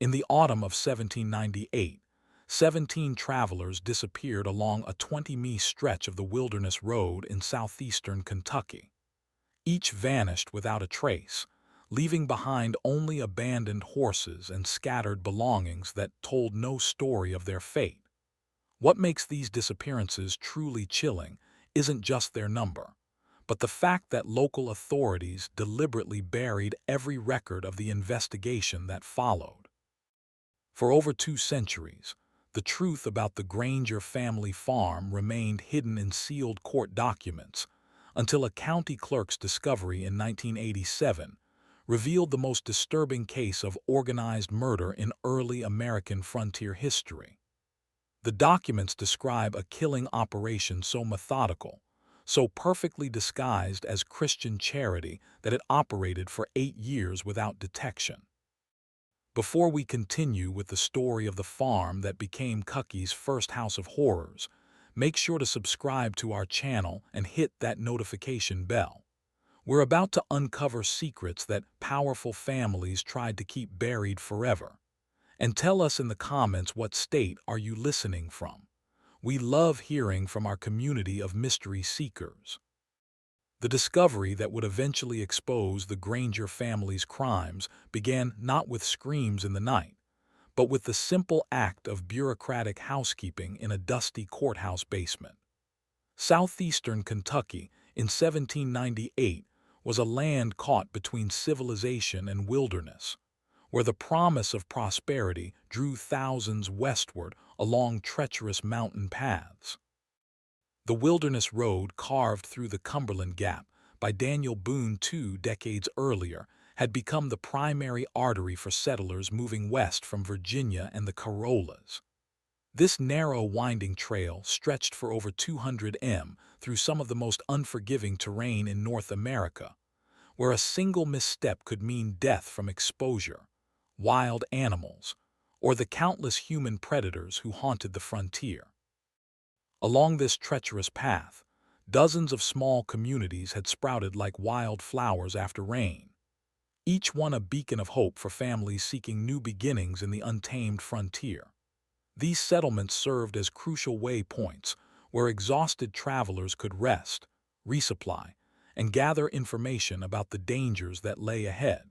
In the autumn of 1798, 17 travelers disappeared along a 20-mile stretch of the Wilderness Road in southeastern Kentucky. Each vanished without a trace, leaving behind only abandoned horses and scattered belongings that told no story of their fate. What makes these disappearances truly chilling isn't just their number, but the fact that local authorities deliberately buried every record of the investigation that followed. For over 2 centuries, the truth about the Granger family farm remained hidden in sealed court documents until a county clerk's discovery in 1987 revealed the most disturbing case of organized murder in early American frontier history. The documents describe a killing operation so methodical, so perfectly disguised as Christian charity that it operated for 8 years without detection. Before we continue with the story of the farm that became Cucky's first house of horrors, make sure to subscribe to our channel and hit that notification bell. We're about to uncover secrets that powerful families tried to keep buried forever. And tell us in the comments what state are you listening from. We love hearing from our community of mystery seekers. The discovery that would eventually expose the Granger family's crimes began not with screams in the night, but with the simple act of bureaucratic housekeeping in a dusty courthouse basement. Southeastern Kentucky in 1798 was a land caught between civilization and wilderness, where the promise of prosperity drew thousands westward along treacherous mountain paths. The Wilderness Road, carved through the Cumberland Gap by Daniel Boone 2 decades earlier, had become the primary artery for settlers moving west from Virginia and the Corollas. This narrow, winding trail stretched for over 200 m through some of the most unforgiving terrain in North America, where a single misstep could mean death from exposure, wild animals, or the countless human predators who haunted the frontier. Along this treacherous path, dozens of small communities had sprouted like wild flowers after rain, each one a beacon of hope for families seeking new beginnings in the untamed frontier. These settlements served as crucial waypoints where exhausted travelers could rest, resupply, and gather information about the dangers that lay ahead.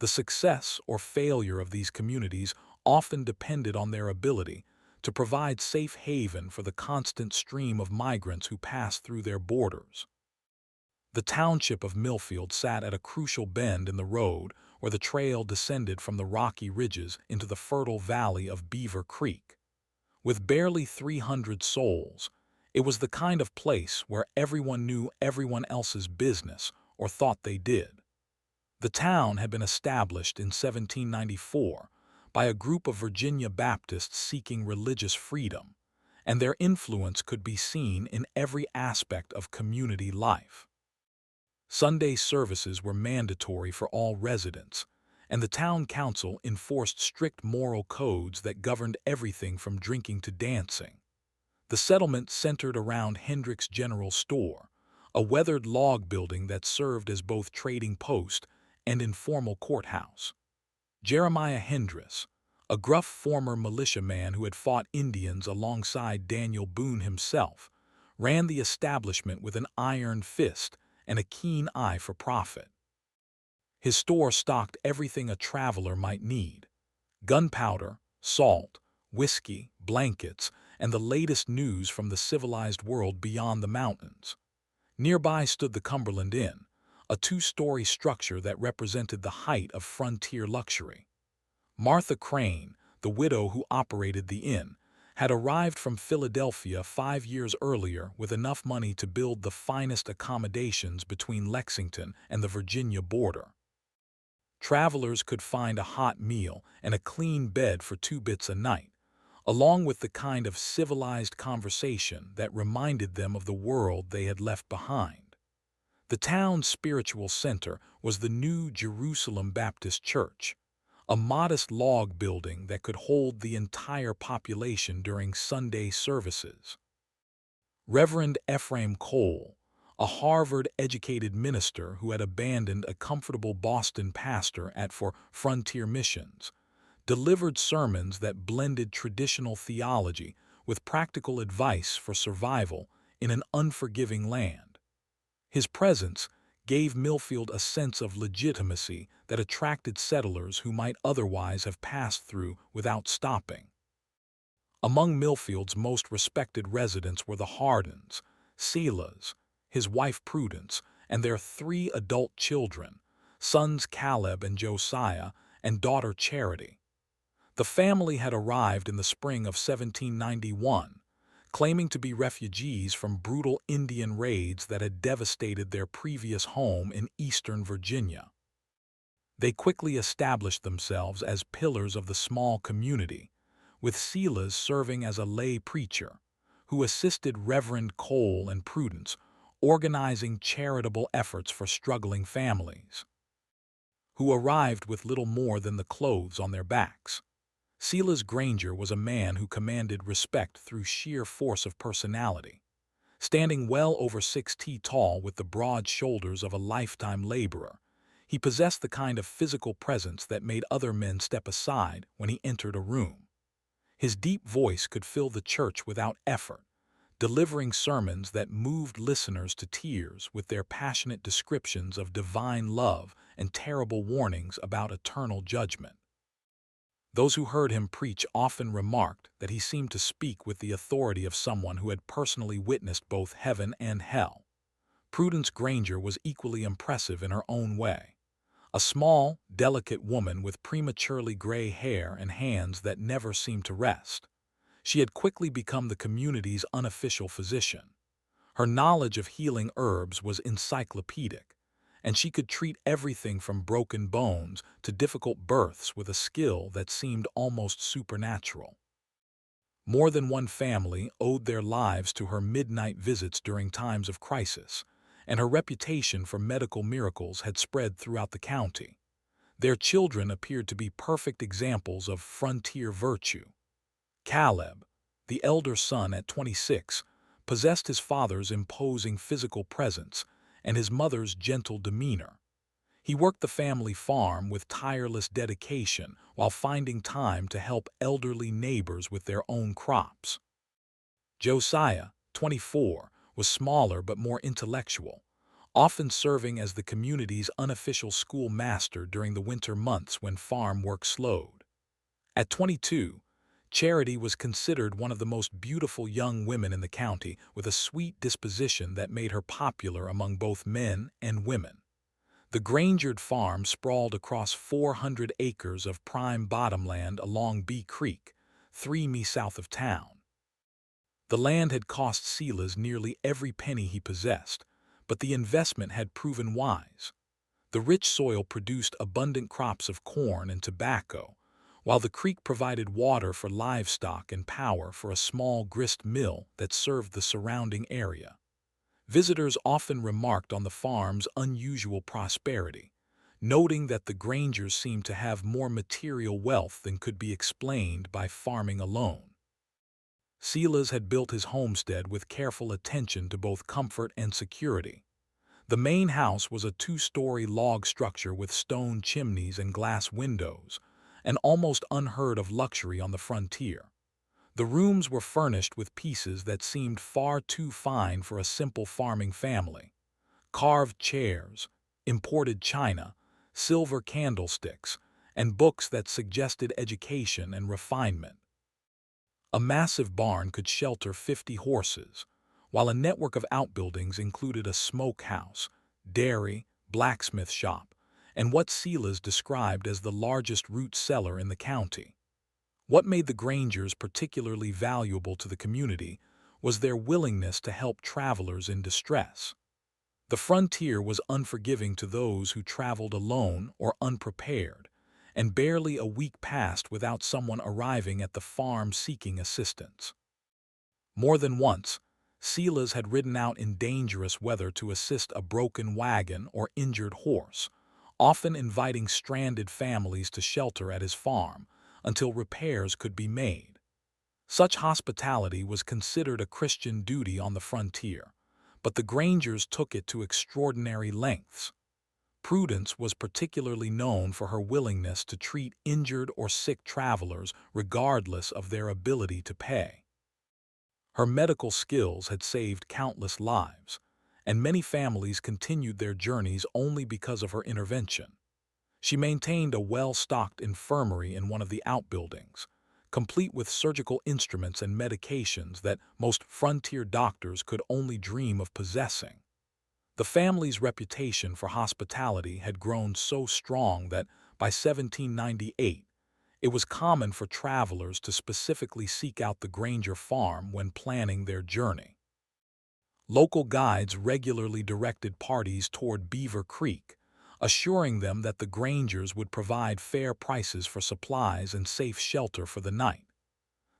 The success or failure of these communities often depended on their ability to provide safe haven for the constant stream of migrants who passed through their borders. The township of Millfield sat at a crucial bend in the road where the trail descended from the rocky ridges into the fertile valley of Beaver Creek. With barely 300 souls, it was the kind of place where everyone knew everyone else's business, or thought they did. The town had been established in 1794 by a group of Virginia Baptists seeking religious freedom, and their influence could be seen in every aspect of community life. Sunday services were mandatory for all residents, and the town council enforced strict moral codes that governed everything from drinking to dancing. The settlement centered around Hendrick's General Store, a weathered log building that served as both trading post and informal courthouse. Jeremiah Hendrick, a gruff former militiaman who had fought Indians alongside Daniel Boone himself, ran the establishment with an iron fist and a keen eye for profit. His store stocked everything a traveler might need: gunpowder, salt, whiskey, blankets, and the latest news from the civilized world beyond the mountains. Nearby stood the Cumberland Inn, a 2-story structure that represented the height of frontier luxury. Martha Crane, the widow who operated the inn, had arrived from Philadelphia 5 years earlier with enough money to build the finest accommodations between Lexington and the Virginia border. Travelers could find a hot meal and a clean bed for 2 bits a night, along with the kind of civilized conversation that reminded them of the world they had left behind. The town's spiritual center was the New Jerusalem Baptist Church, a modest log building that could hold the entire population during Sunday services. Reverend Ephraim Cole, a Harvard-educated minister who had abandoned a comfortable Boston pastorate for frontier missions, delivered sermons that blended traditional theology with practical advice for survival in an unforgiving land. His presence gave Millfield a sense of legitimacy that attracted settlers who might otherwise have passed through without stopping. Among Millfield's most respected residents were the Hardens, Silas, his wife Prudence, and their three adult children, sons Caleb and Josiah, and daughter Charity. The family had arrived in the spring of 1791, claiming to be refugees from brutal Indian raids that had devastated their previous home in eastern Virginia. They quickly established themselves as pillars of the small community, with Silas serving as a lay preacher, who assisted Reverend Cole and Prudence, organizing charitable efforts for struggling families, who arrived with little more than the clothes on their backs. Silas Granger was a man who commanded respect through sheer force of personality. Standing well over 6 feet tall with the broad shoulders of a lifetime laborer, he possessed the kind of physical presence that made other men step aside when he entered a room. His deep voice could fill the church without effort, delivering sermons that moved listeners to tears with their passionate descriptions of divine love and terrible warnings about eternal judgment. Those who heard him preach often remarked that he seemed to speak with the authority of someone who had personally witnessed both heaven and hell. Prudence Granger was equally impressive in her own way. A small, delicate woman with prematurely gray hair and hands that never seemed to rest. She had quickly become the community's unofficial physician. Her knowledge of healing herbs was encyclopedic, and she could treat everything from broken bones to difficult births with a skill that seemed almost supernatural. More than one family owed their lives to her midnight visits during times of crisis, and her reputation for medical miracles had spread throughout the county. Their children appeared to be perfect examples of frontier virtue. Caleb, the elder son at 26, possessed his father's imposing physical presence and his mother's gentle demeanor. He worked the family farm with tireless dedication while finding time to help elderly neighbors with their own crops. Josiah, 24, was smaller but more intellectual, often serving as the community's unofficial schoolmaster during the winter months when farm work slowed. At 22, Charity was considered one of the most beautiful young women in the county, with a sweet disposition that made her popular among both men and women. The Grangerd farm sprawled across 400 acres of prime bottomland along Bee Creek, 3 mi south of town. The land had cost Silas nearly every penny he possessed, but the investment had proven wise. The rich soil produced abundant crops of corn and tobacco, while the creek provided water for livestock and power for a small grist mill that served the surrounding area. Visitors often remarked on the farm's unusual prosperity, noting that the Grangers seemed to have more material wealth than could be explained by farming alone. Silas had built his homestead with careful attention to both comfort and security. The main house was a 2-story log structure with stone chimneys and glass windows, an almost unheard-of luxury on the frontier. The rooms were furnished with pieces that seemed far too fine for a simple farming family. Carved chairs, imported china, silver candlesticks, and books that suggested education and refinement. A massive barn could shelter 50 horses, while a network of outbuildings included a smokehouse, dairy, blacksmith shop, and what Silas described as the largest root cellar in the county. What made the Grangers particularly valuable to the community was their willingness to help travelers in distress. The frontier was unforgiving to those who traveled alone or unprepared, and barely a week passed without someone arriving at the farm seeking assistance. More than once, Silas had ridden out in dangerous weather to assist a broken wagon or injured horse, often inviting stranded families to shelter at his farm until repairs could be made. Such hospitality was considered a Christian duty on the frontier, but the Grangers took it to extraordinary lengths. Prudence was particularly known for her willingness to treat injured or sick travelers regardless of their ability to pay. Her medical skills had saved countless lives, and many families continued their journeys only because of her intervention. She maintained a well-stocked infirmary in one of the outbuildings, complete with surgical instruments and medications that most frontier doctors could only dream of possessing. The family's reputation for hospitality had grown so strong that by 1798, it was common for travelers to specifically seek out the Granger farm when planning their journey. Local guides regularly directed parties toward Beaver Creek, assuring them that the Grangers would provide fair prices for supplies and safe shelter for the night.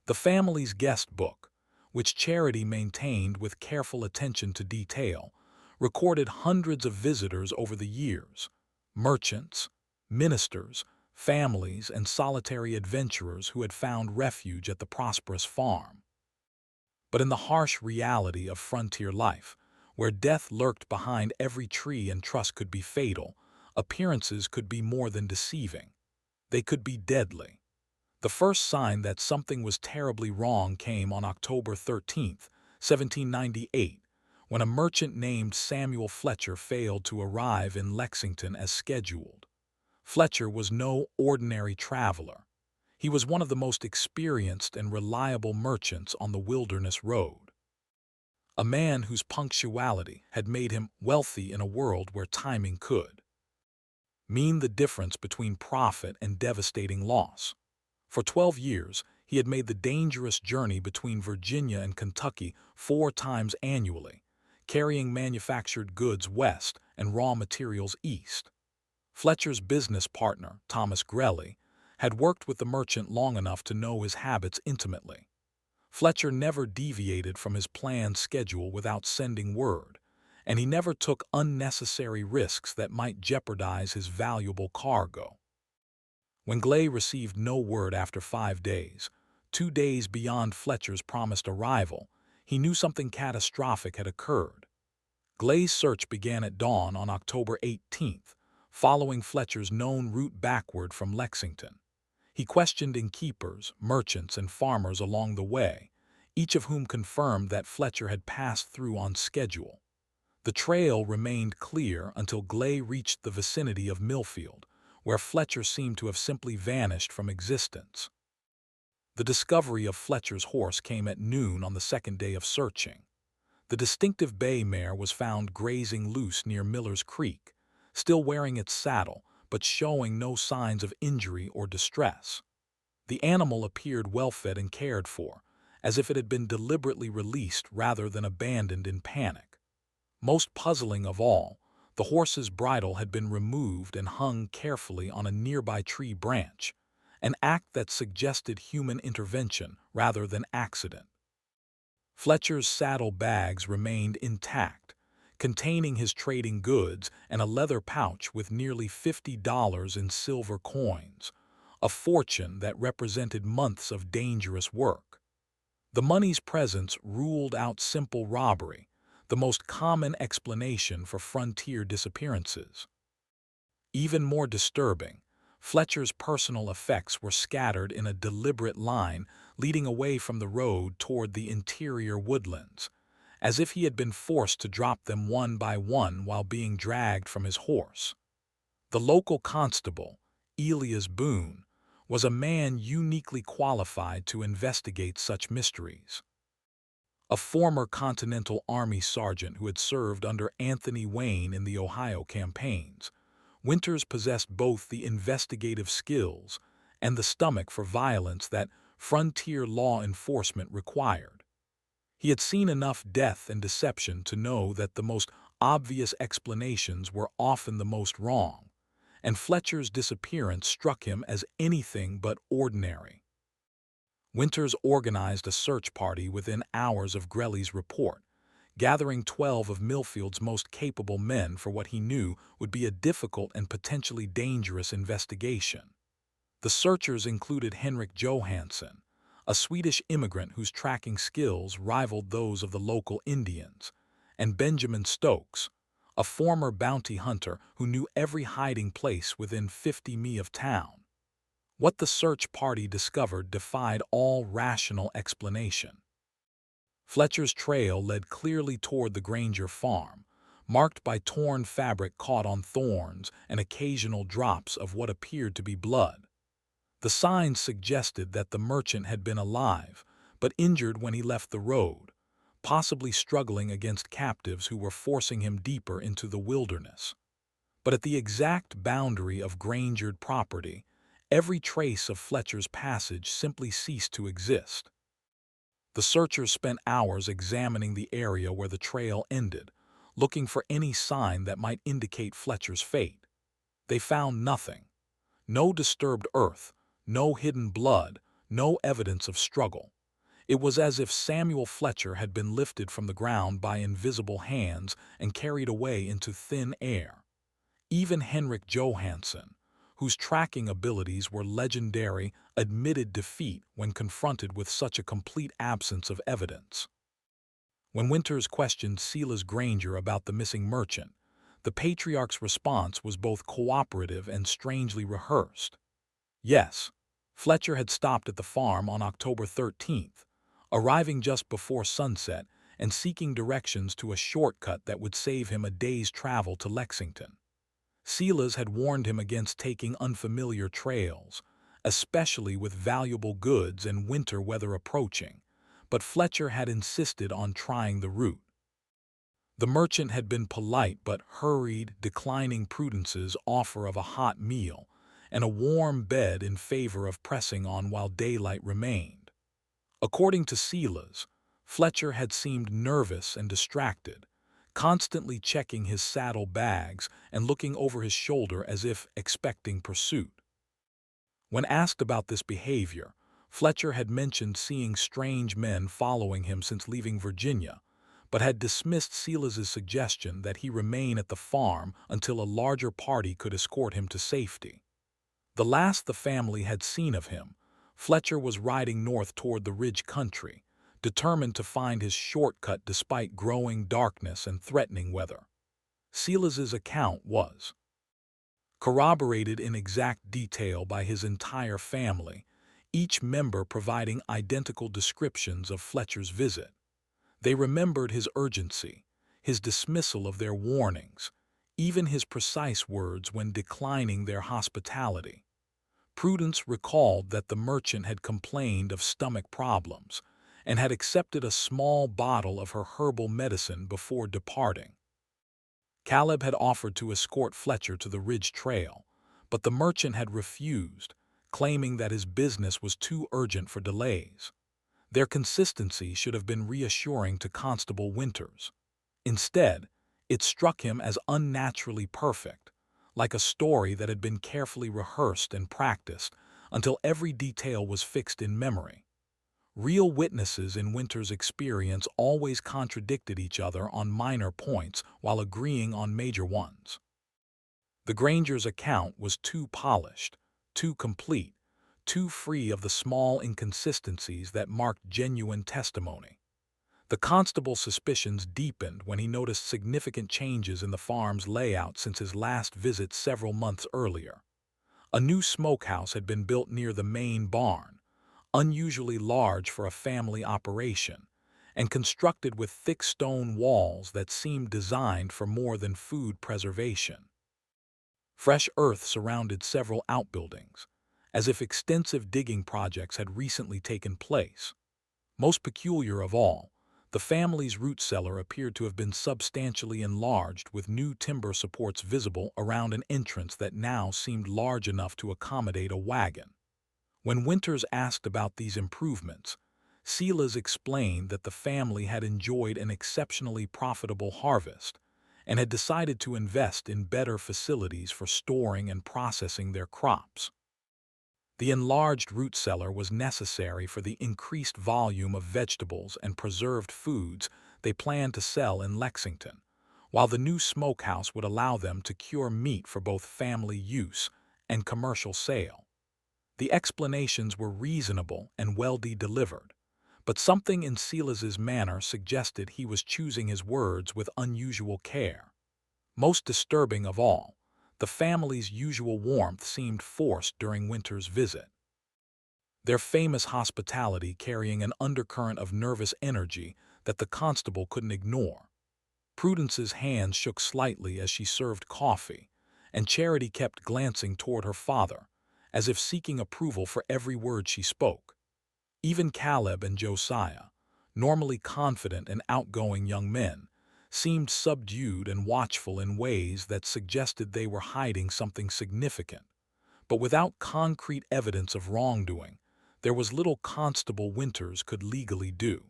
The family's guest book, which Charity maintained with careful attention to detail, recorded hundreds of visitors over the years: merchants, ministers, families, and solitary adventurers who had found refuge at the prosperous farm. But in the harsh reality of frontier life, where death lurked behind every tree and trust could be fatal, appearances could be more than deceiving. They could be deadly. The first sign that something was terribly wrong came on October 13, 1798, when a merchant named Samuel Fletcher failed to arrive in Lexington as scheduled. Fletcher was no ordinary traveler. He was one of the most experienced and reliable merchants on the Wilderness Road. A man whose punctuality had made him wealthy in a world where timing could mean the difference between profit and devastating loss. For 12 years, he had made the dangerous journey between Virginia and Kentucky 4 times annually, carrying manufactured goods west and raw materials east. Fletcher's business partner, Thomas Greeley, had worked with the merchant long enough to know his habits intimately. Fletcher never deviated from his planned schedule without sending word, and he never took unnecessary risks that might jeopardize his valuable cargo. When Gley received no word after 5 days, 2 days beyond Fletcher's promised arrival, he knew something catastrophic had occurred. Gley's search began at dawn on October 18th, following Fletcher's known route backward from Lexington. He questioned innkeepers, merchants, and farmers along the way, each of whom confirmed that Fletcher had passed through on schedule. The trail remained clear until Gley reached the vicinity of Millfield, where Fletcher seemed to have simply vanished from existence. The discovery of Fletcher's horse came at noon on the second day of searching. The distinctive bay mare was found grazing loose near Miller's Creek, still wearing its saddle, but showing no signs of injury or distress. The animal appeared well-fed and cared for, as if it had been deliberately released rather than abandoned in panic. Most puzzling of all, the horse's bridle had been removed and hung carefully on a nearby tree branch, an act that suggested human intervention rather than accident. Fletcher's saddle bags remained intact, containing his trading goods and a leather pouch with nearly $50 in silver coins, a fortune that represented months of dangerous work. The money's presence ruled out simple robbery, the most common explanation for frontier disappearances. Even more disturbing, Fletcher's personal effects were scattered in a deliberate line leading away from the road toward the interior woodlands, as if he had been forced to drop them one by one while being dragged from his horse. The local constable, Elias Boone, was a man uniquely qualified to investigate such mysteries. A former Continental Army sergeant who had served under Anthony Wayne in the Ohio campaigns, Winters possessed both the investigative skills and the stomach for violence that frontier law enforcement required. He had seen enough death and deception to know that the most obvious explanations were often the most wrong, and Fletcher's disappearance struck him as anything but ordinary. Winters organized a search party within hours of Greeley's report, gathering 12 of Millfield's most capable men for what he knew would be a difficult and potentially dangerous investigation. The searchers included Henrik Johansson, a Swedish immigrant whose tracking skills rivaled those of the local Indians, and Benjamin Stokes, a former bounty hunter who knew every hiding place within 50 mi of town. What the search party discovered defied all rational explanation. Fletcher's trail led clearly toward the Granger farm, marked by torn fabric caught on thorns and occasional drops of what appeared to be blood. The signs suggested that the merchant had been alive, but injured when he left the road, possibly struggling against captives who were forcing him deeper into the wilderness. But at the exact boundary of Grangered property, every trace of Fletcher's passage simply ceased to exist. The searchers spent hours examining the area where the trail ended, looking for any sign that might indicate Fletcher's fate. They found nothing. No disturbed earth, no hidden blood, no evidence of struggle. It was as if Samuel Fletcher had been lifted from the ground by invisible hands and carried away into thin air. Even Henrik Johansson, whose tracking abilities were legendary, admitted defeat when confronted with such a complete absence of evidence. When Winters questioned Silas Granger about the missing merchant, the patriarch's response was both cooperative and strangely rehearsed. Yes, Fletcher had stopped at the farm on October 13th, arriving just before sunset and seeking directions to a shortcut that would save him a day's travel to Lexington. Silas had warned him against taking unfamiliar trails, especially with valuable goods and winter weather approaching, but Fletcher had insisted on trying the route. The merchant had been polite but hurried, declining Prudence's offer of a hot meal and a warm bed in favor of pressing on while daylight remained. According to Silas, Fletcher had seemed nervous and distracted, constantly checking his saddle bags and looking over his shoulder as if expecting pursuit. When asked about this behavior, Fletcher had mentioned seeing strange men following him since leaving Virginia, but had dismissed Silas's suggestion that he remain at the farm until a larger party could escort him to safety. The last the family had seen of him, Fletcher was riding north toward the Ridge country, determined to find his shortcut despite growing darkness and threatening weather. Silas's account was corroborated in exact detail by his entire family, each member providing identical descriptions of Fletcher's visit. They remembered his urgency, his dismissal of their warnings, even his precise words when declining their hospitality. Prudence recalled that the merchant had complained of stomach problems and had accepted a small bottle of her herbal medicine before departing. Caleb had offered to escort Fletcher to the Ridge Trail, but the merchant had refused, claiming that his business was too urgent for delays. Their consistency should have been reassuring to Constable Winters. Instead, it struck him as unnaturally perfect, like a story that had been carefully rehearsed and practiced until every detail was fixed in memory. Real witnesses in Winters' experience always contradicted each other on minor points while agreeing on major ones. The Granger's account was too polished, too complete, too free of the small inconsistencies that marked genuine testimony. The constable's suspicions deepened when he noticed significant changes in the farm's layout since his last visit several months earlier. A new smokehouse had been built near the main barn, unusually large for a family operation, and constructed with thick stone walls that seemed designed for more than food preservation. Fresh earth surrounded several outbuildings, as if extensive digging projects had recently taken place. Most peculiar of all, the family's root cellar appeared to have been substantially enlarged with new timber supports visible around an entrance that now seemed large enough to accommodate a wagon. When Winters asked about these improvements, Silas explained that the family had enjoyed an exceptionally profitable harvest and had decided to invest in better facilities for storing and processing their crops. The enlarged root cellar was necessary for the increased volume of vegetables and preserved foods they planned to sell in Lexington, while the new smokehouse would allow them to cure meat for both family use and commercial sale. The explanations were reasonable and well delivered, but something in Silas's manner suggested he was choosing his words with unusual care. Most disturbing of all, the family's usual warmth seemed forced during Winter's visit, their famous hospitality carrying an undercurrent of nervous energy that the constable couldn't ignore. Prudence's hands shook slightly as she served coffee, and Charity kept glancing toward her father, as if seeking approval for every word she spoke. Even Caleb and Josiah, normally confident and outgoing young men, seemed subdued and watchful in ways that suggested they were hiding something significant. But without concrete evidence of wrongdoing, there was little Constable Winters could legally do.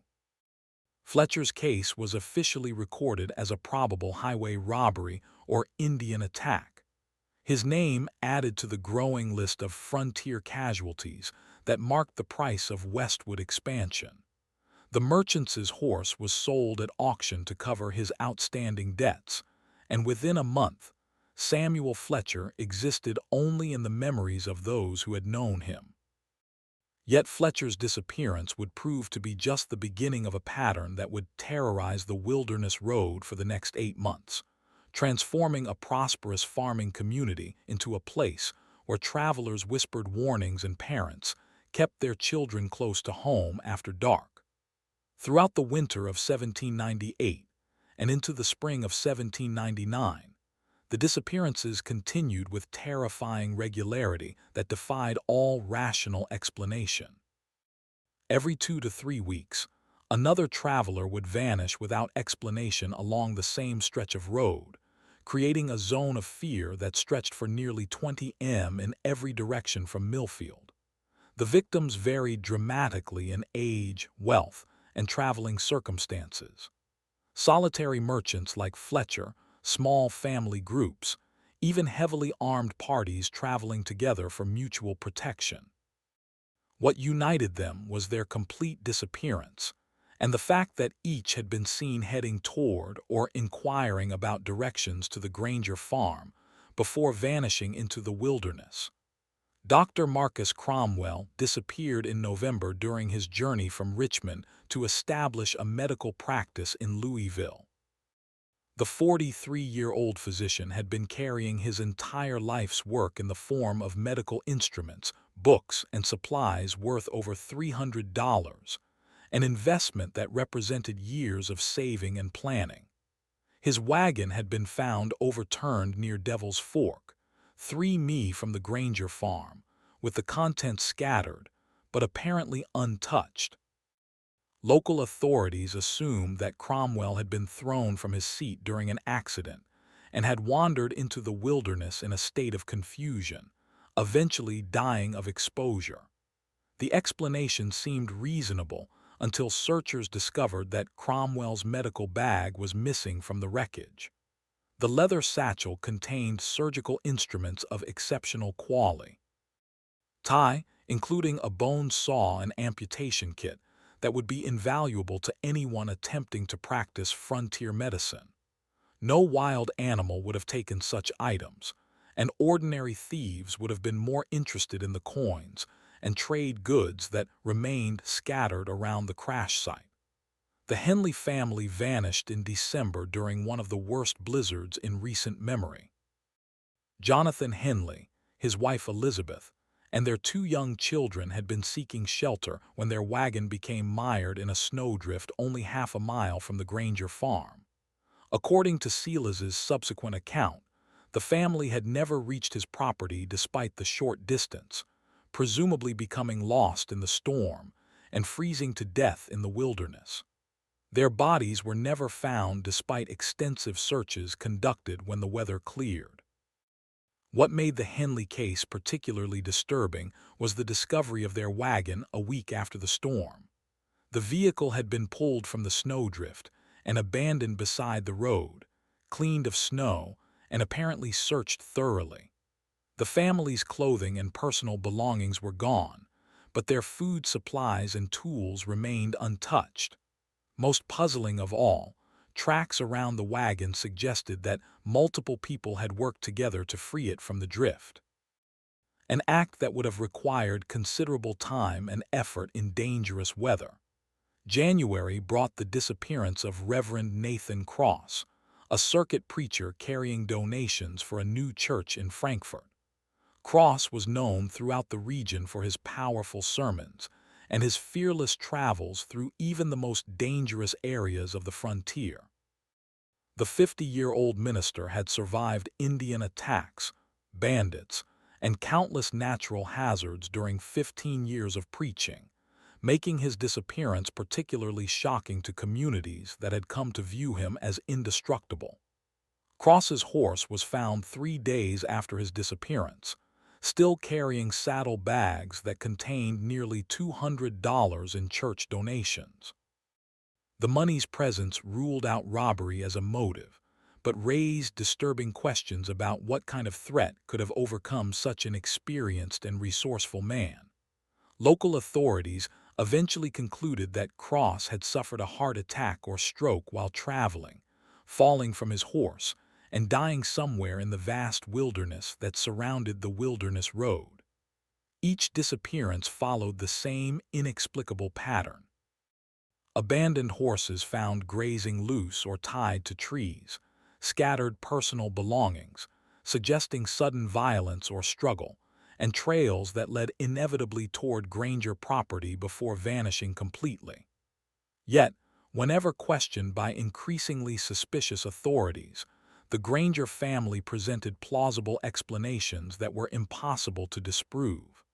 Fletcher's case was officially recorded as a probable highway robbery or Indian attack, his name added to the growing list of frontier casualties that marked the price of westward expansion. The merchant's horse was sold at auction to cover his outstanding debts, and within a month, Samuel Fletcher existed only in the memories of those who had known him. Yet Fletcher's disappearance would prove to be just the beginning of a pattern that would terrorize the Wilderness Road for the next 8 months, transforming a prosperous farming community into a place where travelers whispered warnings and parents kept their children close to home after dark. Throughout the winter of 1798 and into the spring of 1799, the disappearances continued with terrifying regularity that defied all rational explanation. Every 2 to 3 weeks, another traveler would vanish without explanation along the same stretch of road, creating a zone of fear that stretched for nearly 20 m in every direction from Millfield. The victims varied dramatically in age, wealth, and traveling circumstances. Solitary merchants like Fletcher, small family groups, even heavily armed parties traveling together for mutual protection. What united them was their complete disappearance, and the fact that each had been seen heading toward or inquiring about directions to the Granger farm before vanishing into the wilderness. Dr. Marcus Cromwell disappeared in November during his journey from Richmond to establish a medical practice in Louisville. The 43-year-old physician had been carrying his entire life's work in the form of medical instruments, books, and supplies worth over $300, an investment that represented years of saving and planning. His wagon had been found overturned near Devil's Fork, 3 mi from the Granger farm, with the contents scattered, but apparently untouched. Local authorities assumed that Cromwell had been thrown from his seat during an accident and had wandered into the wilderness in a state of confusion, eventually dying of exposure. The explanation seemed reasonable until searchers discovered that Cromwell's medical bag was missing from the wreckage. The leather satchel contained surgical instruments of exceptional quality, including a bone saw and amputation kit that would be invaluable to anyone attempting to practice frontier medicine. No wild animal would have taken such items, and ordinary thieves would have been more interested in the coins and trade goods that remained scattered around the crash site. The Henley family vanished in December during one of the worst blizzards in recent memory. Jonathan Henley, his wife Elizabeth, and their 2 young children had been seeking shelter when their wagon became mired in a snowdrift only half a mile from the Granger farm. According to Silas's subsequent account, the family had never reached his property despite the short distance, presumably becoming lost in the storm and freezing to death in the wilderness. Their bodies were never found despite extensive searches conducted when the weather cleared. What made the Henley case particularly disturbing was the discovery of their wagon a week after the storm. The vehicle had been pulled from the snowdrift and abandoned beside the road, cleaned of snow, and apparently searched thoroughly. The family's clothing and personal belongings were gone, but their food supplies and tools remained untouched. Most puzzling of all, tracks around the wagon suggested that multiple people had worked together to free it from the drift, an act that would have required considerable time and effort in dangerous weather. January brought the disappearance of Reverend Nathan Cross, a circuit preacher carrying donations for a new church in Frankfurt. Cross was known throughout the region for his powerful sermons and his fearless travels through even the most dangerous areas of the frontier. The 50-year-old minister had survived Indian attacks, bandits, and countless natural hazards during 15 years of preaching, making his disappearance particularly shocking to communities that had come to view him as indestructible. Cross's horse was found 3 days after his disappearance, still carrying saddle bags that contained nearly $200 in church donations. The money's presence ruled out robbery as a motive, but raised disturbing questions about what kind of threat could have overcome such an experienced and resourceful man. Local authorities eventually concluded that Cross had suffered a heart attack or stroke while traveling, falling from his horse, and dying somewhere in the vast wilderness that surrounded the Wilderness Road. Each disappearance followed the same inexplicable pattern. Abandoned horses found grazing loose or tied to trees, scattered personal belongings, suggesting sudden violence or struggle, and trails that led inevitably toward Granger property before vanishing completely. Yet, whenever questioned by increasingly suspicious authorities, the Granger family presented plausible explanations that were impossible to disprove.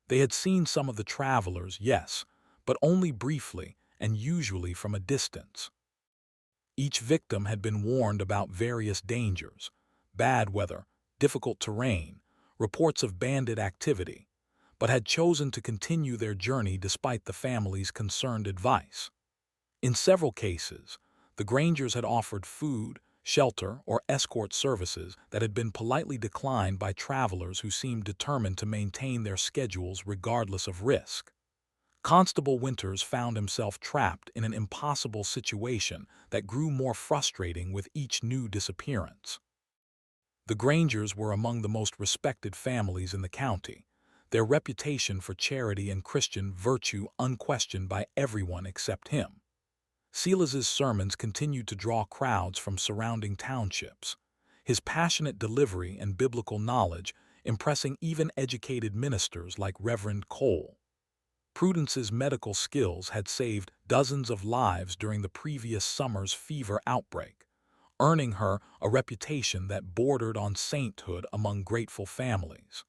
They had seen some of the travelers, yes, but only briefly and usually from a distance. Each victim had been warned about various dangers: bad weather, difficult terrain, reports of bandit activity, but had chosen to continue their journey despite the family's concerned advice. In several cases, the Grangers had offered food, shelter, or escort services that had been politely declined by travelers who seemed determined to maintain their schedules regardless of risk. Constable Winters found himself trapped in an impossible situation that grew more frustrating with each new disappearance. The Grangers were among the most respected families in the county, their reputation for charity and Christian virtue unquestioned by everyone except him. Silas's sermons continued to draw crowds from surrounding townships, his passionate delivery and biblical knowledge impressing even educated ministers like Reverend Cole. Prudence's medical skills had saved dozens of lives during the previous summer's fever outbreak, earning her a reputation that bordered on sainthood among grateful families.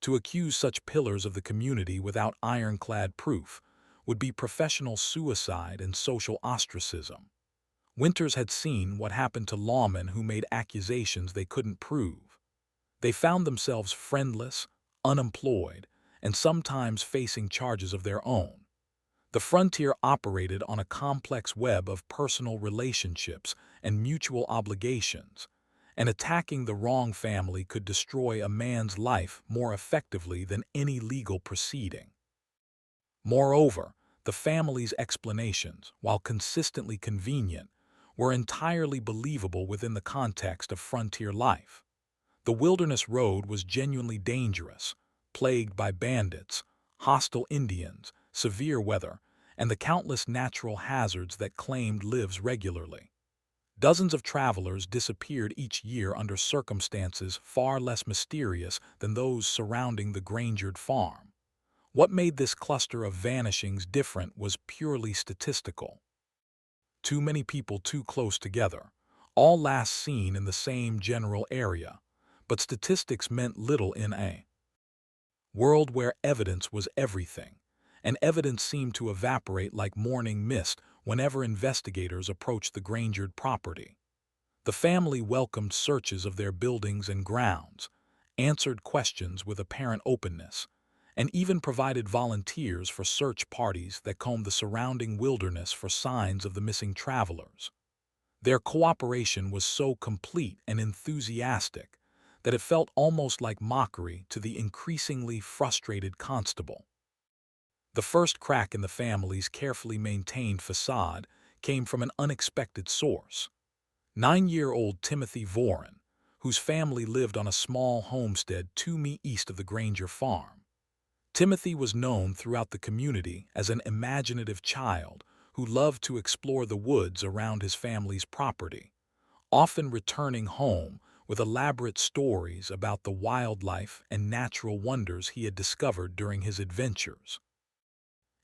To accuse such pillars of the community without ironclad proof would be professional suicide and social ostracism. Winters had seen what happened to lawmen who made accusations they couldn't prove. They found themselves friendless, unemployed, and sometimes facing charges of their own. The frontier operated on a complex web of personal relationships and mutual obligations, and attacking the wrong family could destroy a man's life more effectively than any legal proceeding. Moreover, the family's explanations, while consistently convenient, were entirely believable within the context of frontier life. The Wilderness Road was genuinely dangerous, plagued by bandits, hostile Indians, severe weather, and the countless natural hazards that claimed lives regularly. Dozens of travelers disappeared each year under circumstances far less mysterious than those surrounding the Granger farm. What made this cluster of vanishings different was purely statistical. Too many people too close together, all last seen in the same general area, but statistics meant little in a world where evidence was everything, and evidence seemed to evaporate like morning mist whenever investigators approached the Granger property. The family welcomed searches of their buildings and grounds, answered questions with apparent openness, and even provided volunteers for search parties that combed the surrounding wilderness for signs of the missing travelers. Their cooperation was so complete and enthusiastic that it felt almost like mockery to the increasingly frustrated constable. The first crack in the family's carefully maintained facade came from an unexpected source. 9-year-old Timothy Voren, whose family lived on a small homestead 2 mi east of the Granger farm. Timothy was known throughout the community as an imaginative child who loved to explore the woods around his family's property, often returning home with elaborate stories about the wildlife and natural wonders he had discovered during his adventures.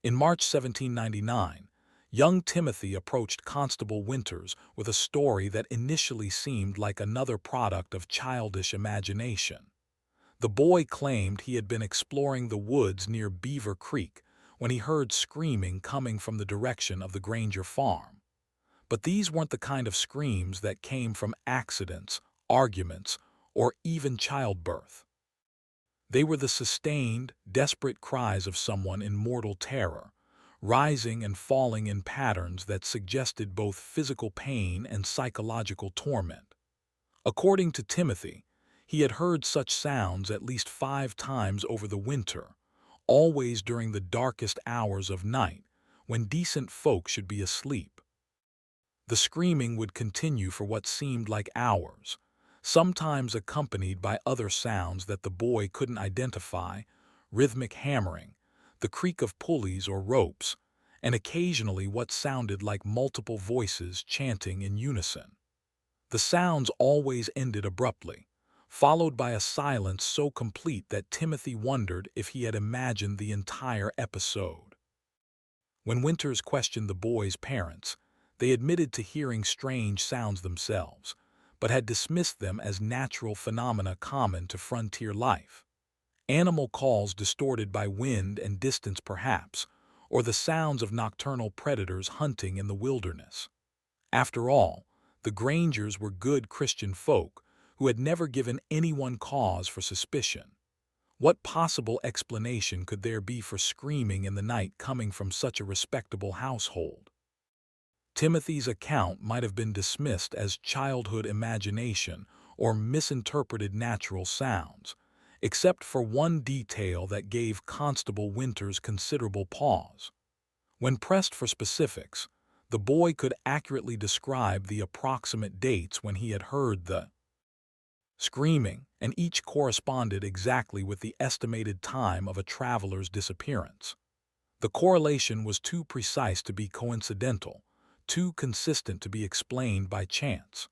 In March 1799, young Timothy approached Constable Winters with a story that initially seemed like another product of childish imagination. The boy claimed he had been exploring the woods near Beaver Creek when he heard screaming coming from the direction of the Granger farm. But these weren't the kind of screams that came from accidents, arguments, or even childbirth. They were the sustained, desperate cries of someone in mortal terror, rising and falling in patterns that suggested both physical pain and psychological torment. According to Timothy, he had heard such sounds at least 5 times over the winter, always during the darkest hours of night, when decent folk should be asleep. The screaming would continue for what seemed like hours, sometimes accompanied by other sounds that the boy couldn't identify, rhythmic hammering, the creak of pulleys or ropes, and occasionally what sounded like multiple voices chanting in unison. The sounds always ended abruptly, followed by a silence so complete that Timothy wondered if he had imagined the entire episode. When Winters questioned the boy's parents, they admitted to hearing strange sounds themselves, but had dismissed them as natural phenomena common to frontier life. Animal calls distorted by wind and distance perhaps, or the sounds of nocturnal predators hunting in the wilderness. After all, the Grangers were good Christian folk who had never given anyone cause for suspicion. What possible explanation could there be for screaming in the night coming from such a respectable household? Timothy's account might have been dismissed as childhood imagination or misinterpreted natural sounds, except for one detail that gave Constable Winters considerable pause. When pressed for specifics, the boy could accurately describe the approximate dates when he had heard the screaming, and each corresponded exactly with the estimated time of a traveler's disappearance. The correlation was too precise to be coincidental, too consistent to be explained by chance.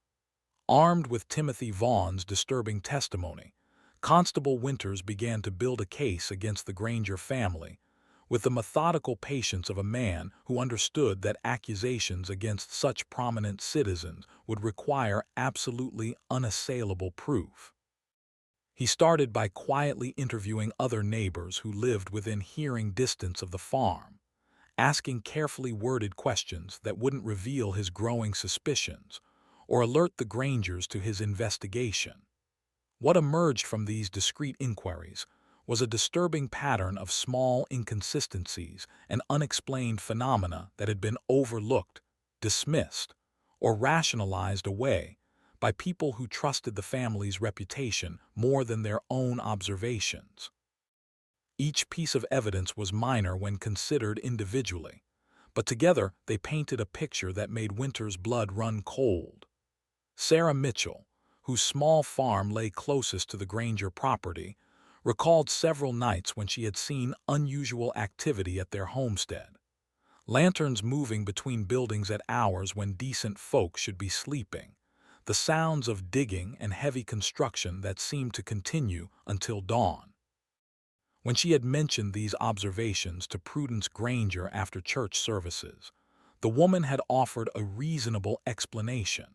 Armed with Timothy Vaughan's disturbing testimony, Constable Winters began to build a case against the Granger family, with the methodical patience of a man who understood that accusations against such prominent citizens would require absolutely unassailable proof. He started by quietly interviewing other neighbors who lived within hearing distance of the farm, asking carefully worded questions that wouldn't reveal his growing suspicions or alert the Grangers to his investigation. What emerged from these discreet inquiries was a disturbing pattern of small inconsistencies and unexplained phenomena that had been overlooked, dismissed, or rationalized away by people who trusted the family's reputation more than their own observations. Each piece of evidence was minor when considered individually, but together they painted a picture that made Winter's blood run cold. Sarah Mitchell, whose small farm lay closest to the Granger property, recalled several nights when she had seen unusual activity at their homestead. Lanterns moving between buildings at hours when decent folk should be sleeping, the sounds of digging and heavy construction that seemed to continue until dawn. When she had mentioned these observations to Prudence Granger after church services, the woman had offered a reasonable explanation.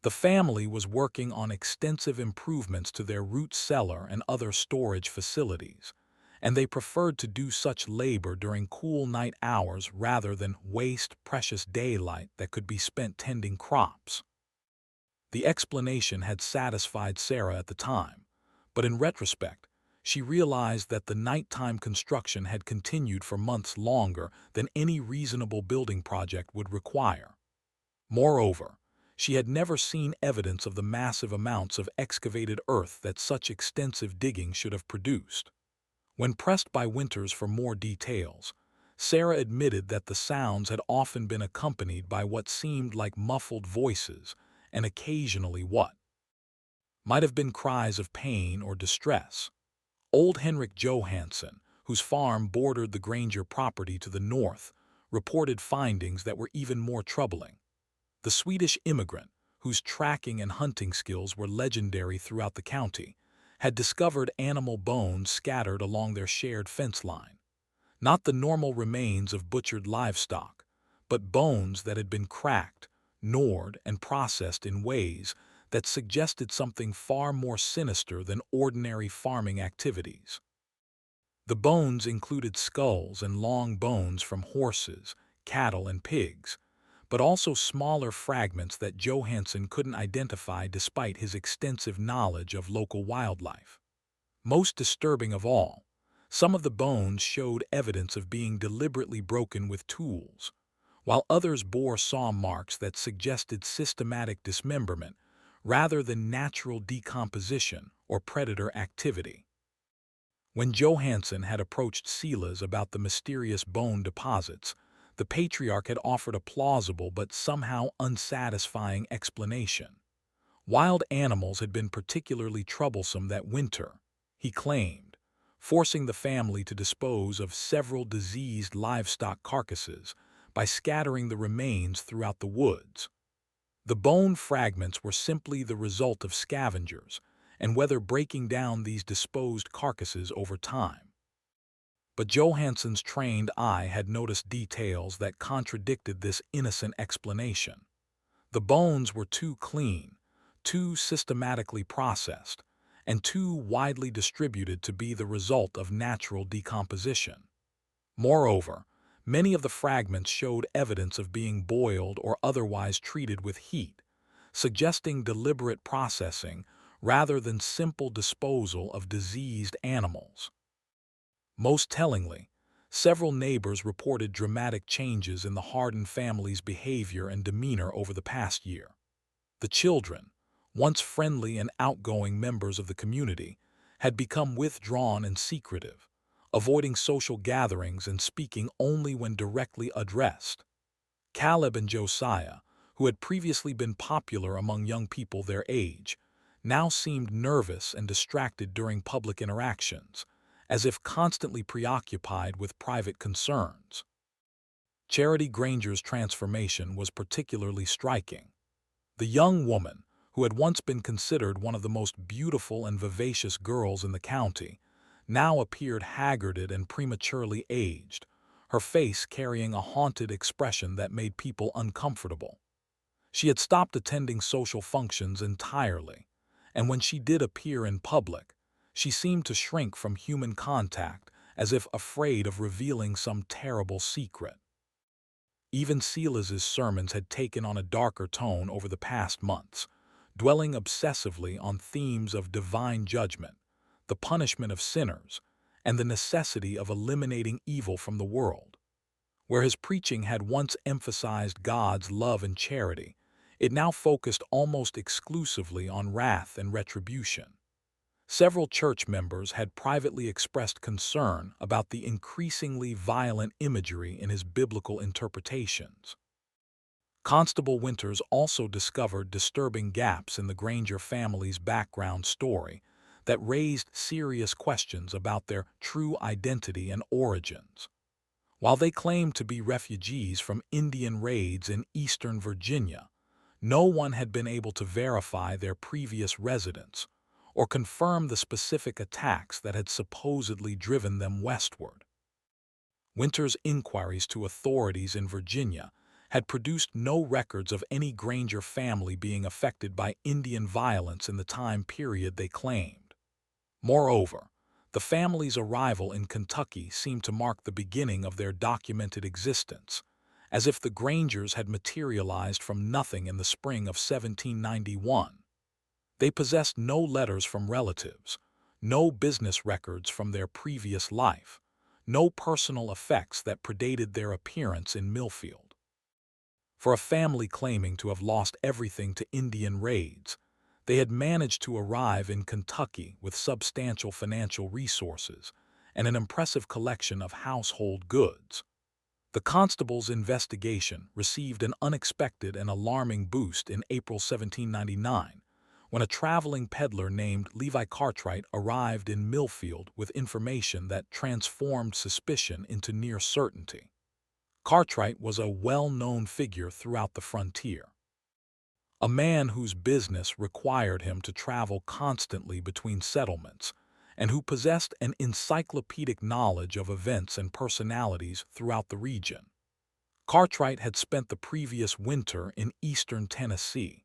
The family was working on extensive improvements to their root cellar and other storage facilities, and they preferred to do such labor during cool night hours rather than waste precious daylight that could be spent tending crops. The explanation had satisfied Sarah at the time, but in retrospect, she realized that the nighttime construction had continued for months longer than any reasonable building project would require. Moreover, she had never seen evidence of the massive amounts of excavated earth that such extensive digging should have produced. When pressed by Winters for more details, Sarah admitted that the sounds had often been accompanied by what seemed like muffled voices and occasionally what might have been cries of pain or distress. Old Henrik Johansson, whose farm bordered the Granger property to the north, reported findings that were even more troubling. The Swedish immigrant, whose tracking and hunting skills were legendary throughout the county, had discovered animal bones scattered along their shared fence line. Not the normal remains of butchered livestock, but bones that had been cracked, gnawed, and processed in ways that suggested something far more sinister than ordinary farming activities. The bones included skulls and long bones from horses, cattle, and pigs, but also smaller fragments that Johansson couldn't identify despite his extensive knowledge of local wildlife. Most disturbing of all, some of the bones showed evidence of being deliberately broken with tools, while others bore saw marks that suggested systematic dismemberment rather than natural decomposition or predator activity. When Johansson had approached Silas about the mysterious bone deposits, the patriarch had offered a plausible but somehow unsatisfying explanation. Wild animals had been particularly troublesome that winter, he claimed, forcing the family to dispose of several diseased livestock carcasses by scattering the remains throughout the woods. The bone fragments were simply the result of scavengers, and whether breaking down these disposed carcasses over time. But Johansson's trained eye had noticed details that contradicted this innocent explanation. The bones were too clean, too systematically processed, and too widely distributed to be the result of natural decomposition. Moreover, many of the fragments showed evidence of being boiled or otherwise treated with heat, suggesting deliberate processing rather than simple disposal of diseased animals. Most tellingly, several neighbors reported dramatic changes in the Hardin family's behavior and demeanor over the past year. The children, once friendly and outgoing members of the community, had become withdrawn and secretive, avoiding social gatherings and speaking only when directly addressed. Caleb and Josiah, who had previously been popular among young people their age, now seemed nervous and distracted during public interactions, as if constantly preoccupied with private concerns. Charity Granger's transformation was particularly striking. The young woman, who had once been considered one of the most beautiful and vivacious girls in the county, now appeared haggarded and prematurely aged, her face carrying a haunted expression that made people uncomfortable. She had stopped attending social functions entirely, and when she did appear in public, she seemed to shrink from human contact as if afraid of revealing some terrible secret. Even Silas's sermons had taken on a darker tone over the past months, dwelling obsessively on themes of divine judgment, the punishment of sinners, and the necessity of eliminating evil from the world. Where his preaching had once emphasized God's love and charity, it now focused almost exclusively on wrath and retribution. Several church members had privately expressed concern about the increasingly violent imagery in his biblical interpretations. Constable Winters also discovered disturbing gaps in the Granger family's background story that raised serious questions about their true identity and origins. While they claimed to be refugees from Indian raids in eastern Virginia, no one had been able to verify their previous residence or confirm the specific attacks that had supposedly driven them westward. Winter's inquiries to authorities in Virginia had produced no records of any Granger family being affected by Indian violence in the time period they claimed. Moreover, the family's arrival in Kentucky seemed to mark the beginning of their documented existence, as if the Grangers had materialized from nothing in the spring of 1791. They possessed no letters from relatives, no business records from their previous life, no personal effects that predated their appearance in Millfield. For a family claiming to have lost everything to Indian raids, they had managed to arrive in Kentucky with substantial financial resources and an impressive collection of household goods. The constable's investigation received an unexpected and alarming boost in April 1799, when a traveling peddler named Levi Cartwright arrived in Millfield with information that transformed suspicion into near certainty. Cartwright was a well-known figure throughout the frontier. a man whose business required him to travel constantly between settlements, and who possessed an encyclopedic knowledge of events and personalities throughout the region. Cartwright had spent the previous winter in eastern Tennessee,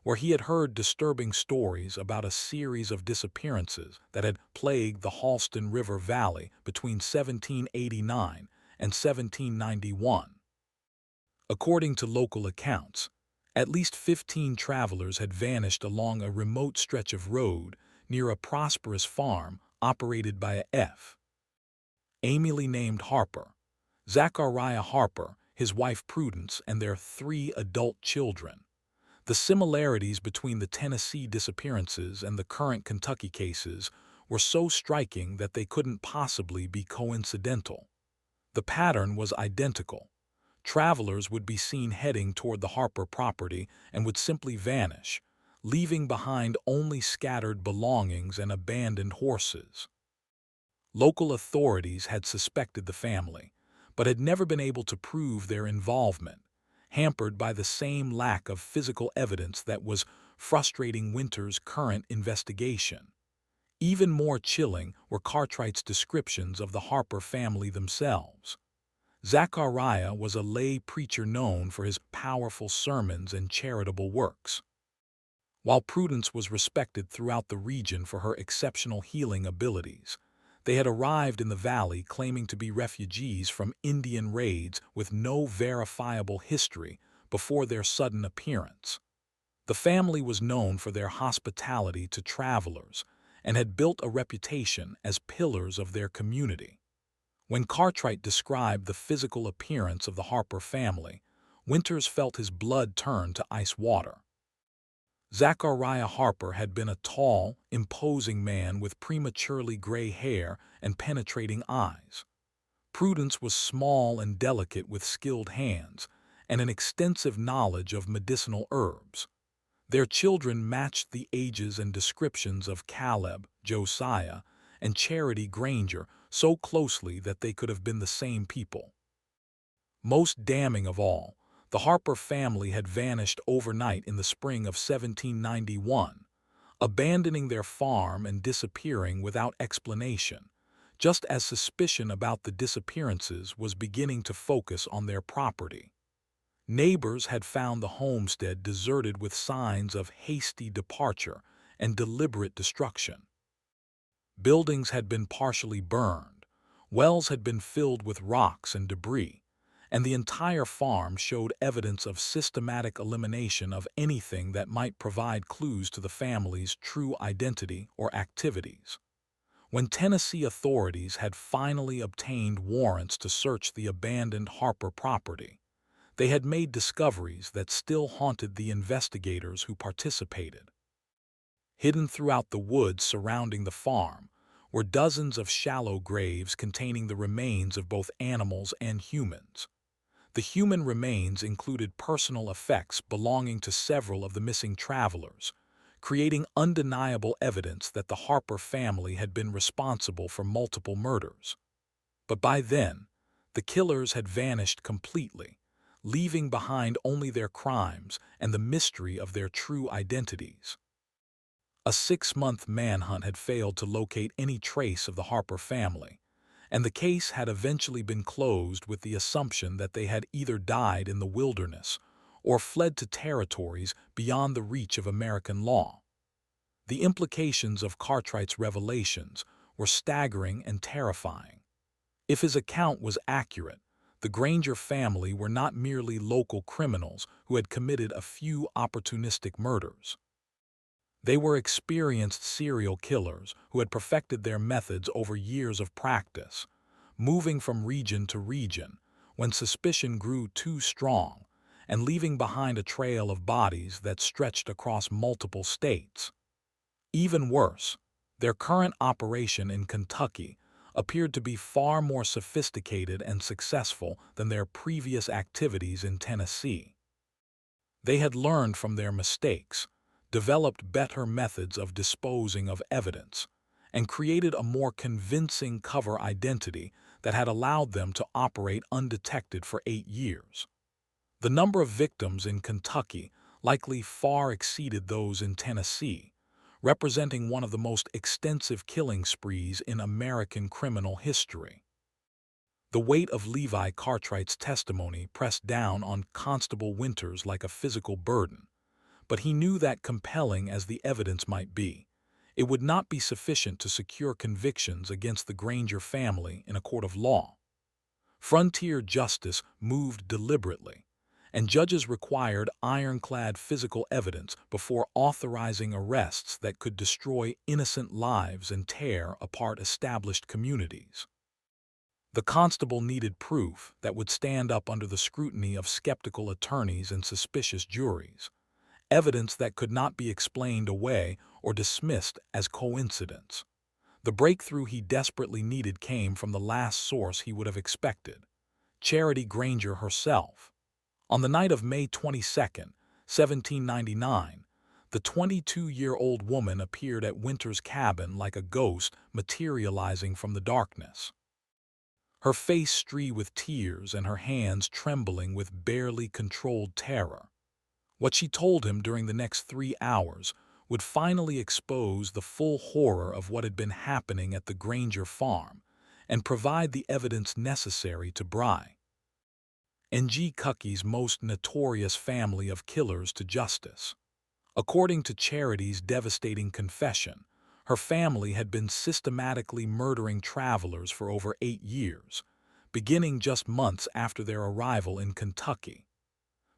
where he had heard disturbing stories about a series of disappearances that had plagued the Halston River Valley between 1789 and 1791. According to local accounts, at least 15 travelers had vanished along a remote stretch of road near a prosperous farm operated by a F. Amiely named Harper, Zachariah Harper, his wife Prudence, and their 3 adult children. The similarities between the Tennessee disappearances and the current Kentucky cases were so striking that they couldn't possibly be coincidental. The pattern was identical. Travelers would be seen heading toward the Harper property and would simply vanish, leaving behind only scattered belongings and abandoned horses. Local authorities had suspected the family, but had never been able to prove their involvement, hampered by the same lack of physical evidence that was frustrating Winter's current investigation. Even more chilling were Cartwright's descriptions of the Harper family themselves. Zachariah was a lay preacher known for his powerful sermons and charitable works, while Prudence was respected throughout the region for her exceptional healing abilities. They had arrived in the valley claiming to be refugees from Indian raids with no verifiable history before their sudden appearance. The family was known for their hospitality to travelers and had built a reputation as pillars of their community. When Cartwright described the physical appearance of the Harper family, Winters felt his blood turn to ice water. Zachariah Harper had been a tall, imposing man with prematurely gray hair and penetrating eyes. Prudence was small and delicate with skilled hands and an extensive knowledge of medicinal herbs. Their children matched the ages and descriptions of Caleb, Josiah, and Charity Granger so closely that they could have been the same people. Most damning of all, the Harper family had vanished overnight in the spring of 1791, abandoning their farm and disappearing without explanation, just as suspicion about the disappearances was beginning to focus on their property. Neighbors had found the homestead deserted with signs of hasty departure and deliberate destruction. Buildings had been partially burned, wells had been filled with rocks and debris, and the entire farm showed evidence of systematic elimination of anything that might provide clues to the family's true identity or activities. When Tennessee authorities had finally obtained warrants to search the abandoned Harper property, they had made discoveries that still haunted the investigators who participated. Hidden throughout the woods surrounding the farm were dozens of shallow graves containing the remains of both animals and humans. The human remains included personal effects belonging to several of the missing travelers, creating undeniable evidence that the Harper family had been responsible for multiple murders. But by then, the killers had vanished completely, leaving behind only their crimes and the mystery of their true identities. A 6-month manhunt had failed to locate any trace of the Harper family, and the case had eventually been closed with the assumption that they had either died in the wilderness or fled to territories beyond the reach of American law. The implications of Cartwright's revelations were staggering and terrifying. If his account was accurate, the Granger family were not merely local criminals who had committed a few opportunistic murders. They were experienced serial killers who had perfected their methods over years of practice, moving from region to region when suspicion grew too strong and leaving behind a trail of bodies that stretched across multiple states. Even worse, their current operation in Kentucky appeared to be far more sophisticated and successful than their previous activities in Tennessee. They had learned from their mistakes, developed better methods of disposing of evidence, and created a more convincing cover identity that had allowed them to operate undetected for 8 years. The number of victims in Kentucky likely far exceeded those in Tennessee, representing one of the most extensive killing sprees in American criminal history. The weight of Levi Cartwright's testimony pressed down on Constable Winters like a physical burden, but he knew that, compelling as the evidence might be, it would not be sufficient to secure convictions against the Granger family in a court of law. Frontier justice moved deliberately, and judges required ironclad physical evidence before authorizing arrests that could destroy innocent lives and tear apart established communities. The constable needed proof that would stand up under the scrutiny of skeptical attorneys and suspicious juries, evidence that could not be explained away or dismissed as coincidence. The breakthrough he desperately needed came from the last source he would have expected: Charity Granger herself. On the night of May 22, 1799, the 22-year-old woman appeared at Winter's cabin like a ghost materializing from the darkness. Her face streaked with tears and her hands trembling with barely controlled terror. What she told him during the next 3 hours would finally expose the full horror of what had been happening at the Granger farm and provide the evidence necessary to bring N.G. Cuckey's most notorious family of killers to justice. According to Charity's devastating confession, her family had been systematically murdering travelers for over 8 years, beginning just months after their arrival in Kentucky.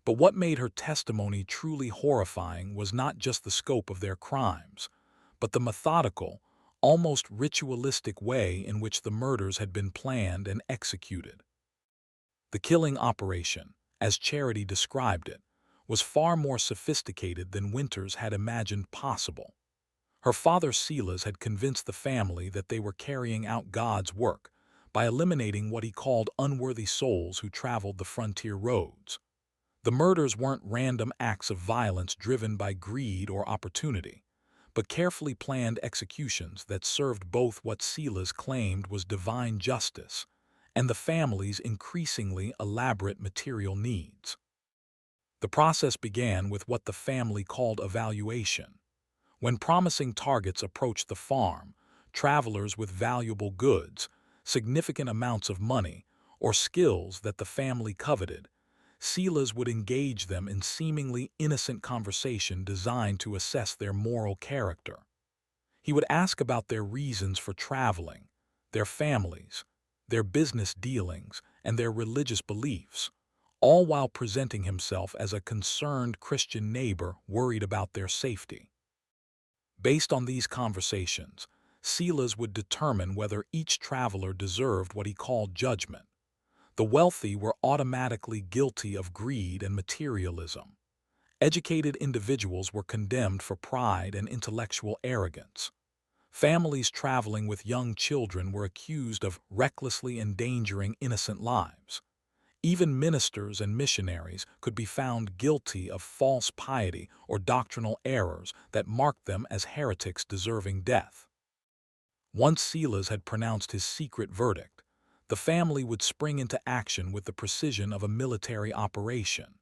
But what made her testimony truly horrifying was not just the scope of their crimes, but the methodical, almost ritualistic way in which the murders had been planned and executed. The killing operation, as Charity described it, was far more sophisticated than Winters had imagined possible. Her father Silas had convinced the family that they were carrying out God's work by eliminating what he called unworthy souls who traveled the frontier roads. The murders weren't random acts of violence driven by greed or opportunity, but carefully planned executions that served both what Silas claimed was divine justice and the family's increasingly elaborate material needs. The process began with what the family called evaluation. When promising targets approached the farm, travelers with valuable goods, significant amounts of money, or skills that the family coveted, Silas would engage them in seemingly innocent conversation designed to assess their moral character. He would ask about their reasons for traveling, their families, their business dealings, and their religious beliefs, all while presenting himself as a concerned Christian neighbor worried about their safety. Based on these conversations, Silas would determine whether each traveler deserved what he called judgment. The wealthy were automatically guilty of greed and materialism. Educated individuals were condemned for pride and intellectual arrogance. Families traveling with young children were accused of recklessly endangering innocent lives. Even ministers and missionaries could be found guilty of false piety or doctrinal errors that marked them as heretics deserving death. Once Silas had pronounced his secret verdict, the family would spring into action with the precision of a military operation.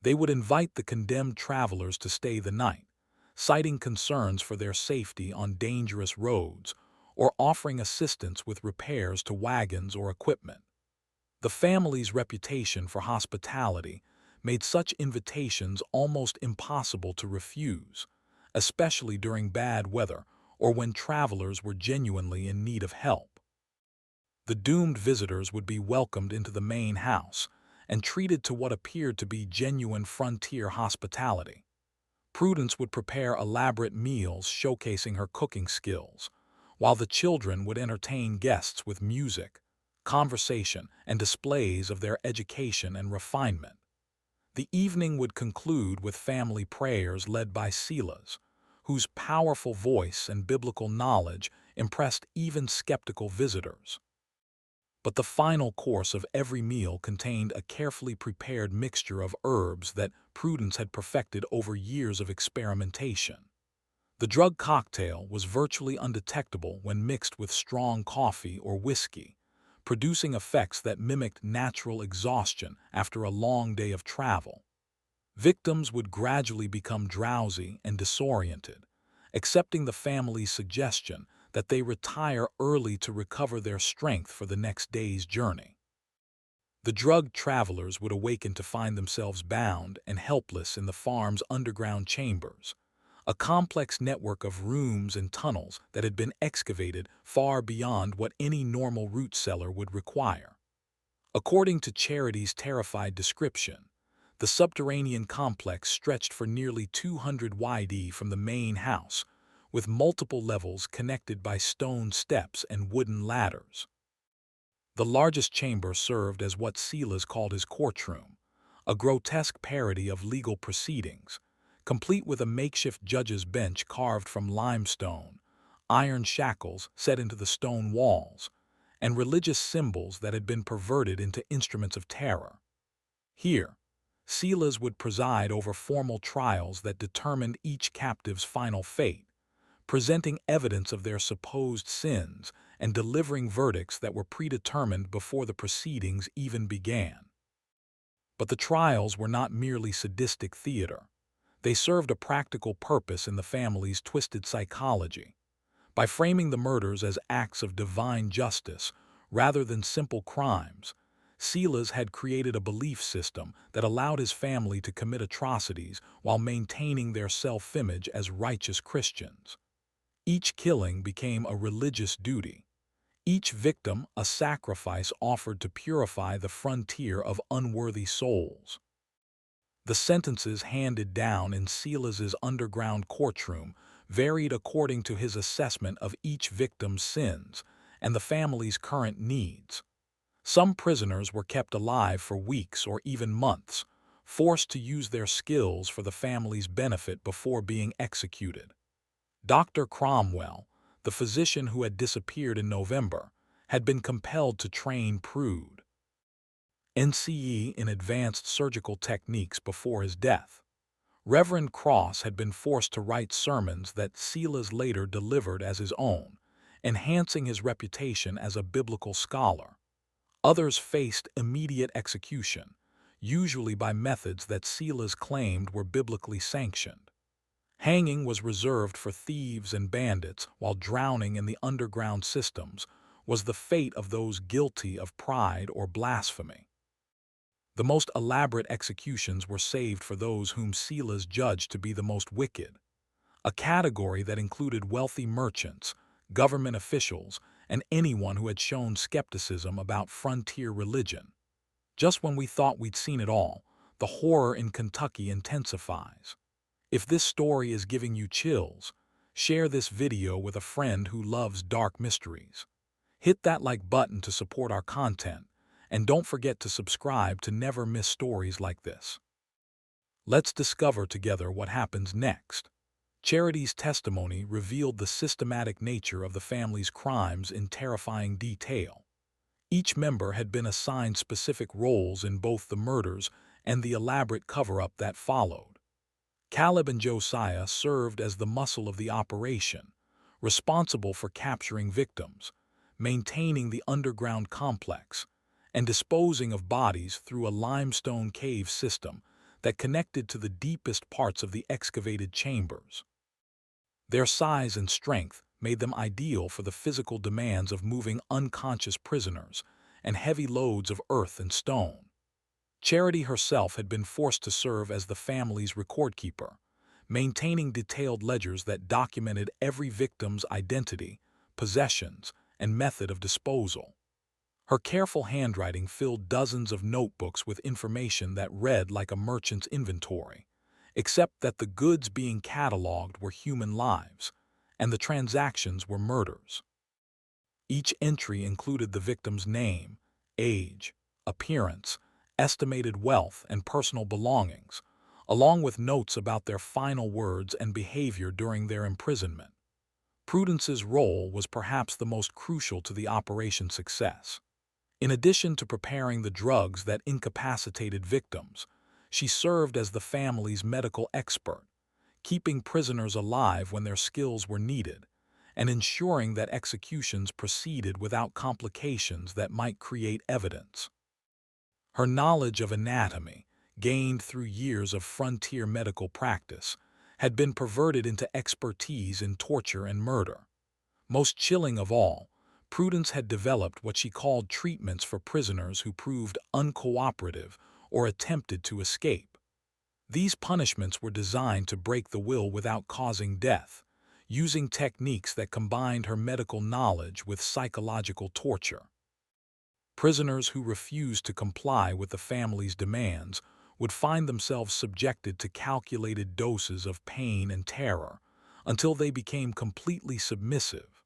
They would invite the condemned travelers to stay the night, citing concerns for their safety on dangerous roads or offering assistance with repairs to wagons or equipment. The family's reputation for hospitality made such invitations almost impossible to refuse, especially during bad weather or when travelers were genuinely in need of help. The doomed visitors would be welcomed into the main house and treated to what appeared to be genuine frontier hospitality. Prudence would prepare elaborate meals showcasing her cooking skills, while the children would entertain guests with music, conversation, and displays of their education and refinement. The evening would conclude with family prayers led by Silas, whose powerful voice and biblical knowledge impressed even skeptical visitors. But the final course of every meal contained a carefully prepared mixture of herbs that Prudence had perfected over years of experimentation. The drug cocktail was virtually undetectable when mixed with strong coffee or whiskey, producing effects that mimicked natural exhaustion after a long day of travel. Victims would gradually become drowsy and disoriented, accepting the family's suggestion that they retire early to recover their strength for the next day's journey. The drugged travelers would awaken to find themselves bound and helpless in the farm's underground chambers, a complex network of rooms and tunnels that had been excavated far beyond what any normal root cellar would require. According to Charity's terrified description, the subterranean complex stretched for nearly 200 yd from the main house, with multiple levels connected by stone steps and wooden ladders. The largest chamber served as what Silas called his courtroom, a grotesque parody of legal proceedings, complete with a makeshift judge's bench carved from limestone, iron shackles set into the stone walls, and religious symbols that had been perverted into instruments of terror. Here, Silas would preside over formal trials that determined each captive's final fate, presenting evidence of their supposed sins and delivering verdicts that were predetermined before the proceedings even began. But the trials were not merely sadistic theater. They served a practical purpose in the family's twisted psychology. By framing the murders as acts of divine justice rather than simple crimes, Silas had created a belief system that allowed his family to commit atrocities while maintaining their self-image as righteous Christians. Each killing became a religious duty, each victim a sacrifice offered to purify the frontier of unworthy souls. The sentences handed down in Silas's underground courtroom varied according to his assessment of each victim's sins and the family's current needs. Some prisoners were kept alive for weeks or even months, forced to use their skills for the family's benefit before being executed. Dr. Cromwell, the physician who had disappeared in November, had been compelled to train Prude NCE in advanced surgical techniques before his death. Reverend Cross had been forced to write sermons that Silas later delivered as his own, enhancing his reputation as a biblical scholar. Others faced immediate execution, usually by methods that Silas claimed were biblically sanctioned. Hanging was reserved for thieves and bandits, while drowning in the underground systems was the fate of those guilty of pride or blasphemy. The most elaborate executions were saved for those whom Silas judged to be the most wicked, a category that included wealthy merchants, government officials, and anyone who had shown skepticism about frontier religion. Just when we thought we'd seen it all, the horror in Kentucky intensifies. If this story is giving you chills, share this video with a friend who loves dark mysteries. Hit that like button to support our content, and don't forget to subscribe to never miss stories like this. Let's discover together what happens next. Charity's testimony revealed the systematic nature of the family's crimes in terrifying detail. Each member had been assigned specific roles in both the murders and the elaborate cover-up that followed. Caleb and Josiah served as the muscle of the operation, responsible for capturing victims, maintaining the underground complex, and disposing of bodies through a limestone cave system that connected to the deepest parts of the excavated chambers. Their size and strength made them ideal for the physical demands of moving unconscious prisoners and heavy loads of earth and stone. Charity herself had been forced to serve as the family's record-keeper, maintaining detailed ledgers that documented every victim's identity, possessions, and method of disposal. Her careful handwriting filled dozens of notebooks with information that read like a merchant's inventory, except that the goods being cataloged were human lives, and the transactions were murders. Each entry included the victim's name, age, appearance, estimated wealth, and personal belongings, along with notes about their final words and behavior during their imprisonment. Prudence's role was perhaps the most crucial to the operation's success. In addition to preparing the drugs that incapacitated victims, she served as the family's medical expert, keeping prisoners alive when their skills were needed, and ensuring that executions proceeded without complications that might create evidence. Her knowledge of anatomy, gained through years of frontier medical practice, had been perverted into expertise in torture and murder. Most chilling of all, Prudence had developed what she called treatments for prisoners who proved uncooperative or attempted to escape. These punishments were designed to break the will without causing death, using techniques that combined her medical knowledge with psychological torture. Prisoners who refused to comply with the family's demands would find themselves subjected to calculated doses of pain and terror until they became completely submissive.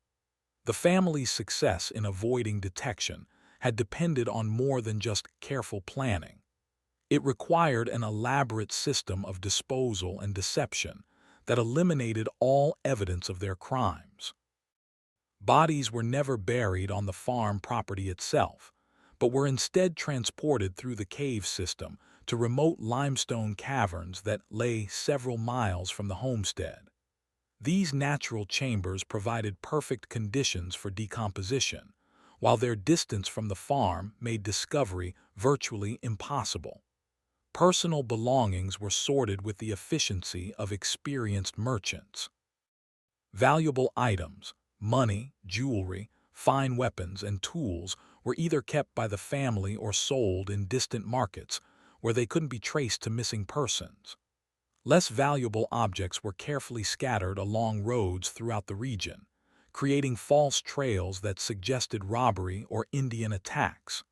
The family's success in avoiding detection had depended on more than just careful planning. It required an elaborate system of disposal and deception that eliminated all evidence of their crimes. Bodies were never buried on the farm property itself, but were instead transported through the cave system to remote limestone caverns that lay several miles from the homestead. These natural chambers provided perfect conditions for decomposition, while their distance from the farm made discovery virtually impossible. Personal belongings were sorted with the efficiency of experienced merchants. Valuable items, money, jewelry, fine weapons, and tools were either kept by the family or sold in distant markets where they couldn't be traced to missing persons. Less valuable objects were carefully scattered along roads throughout the region, creating false trails that suggested robbery or Indian attacks.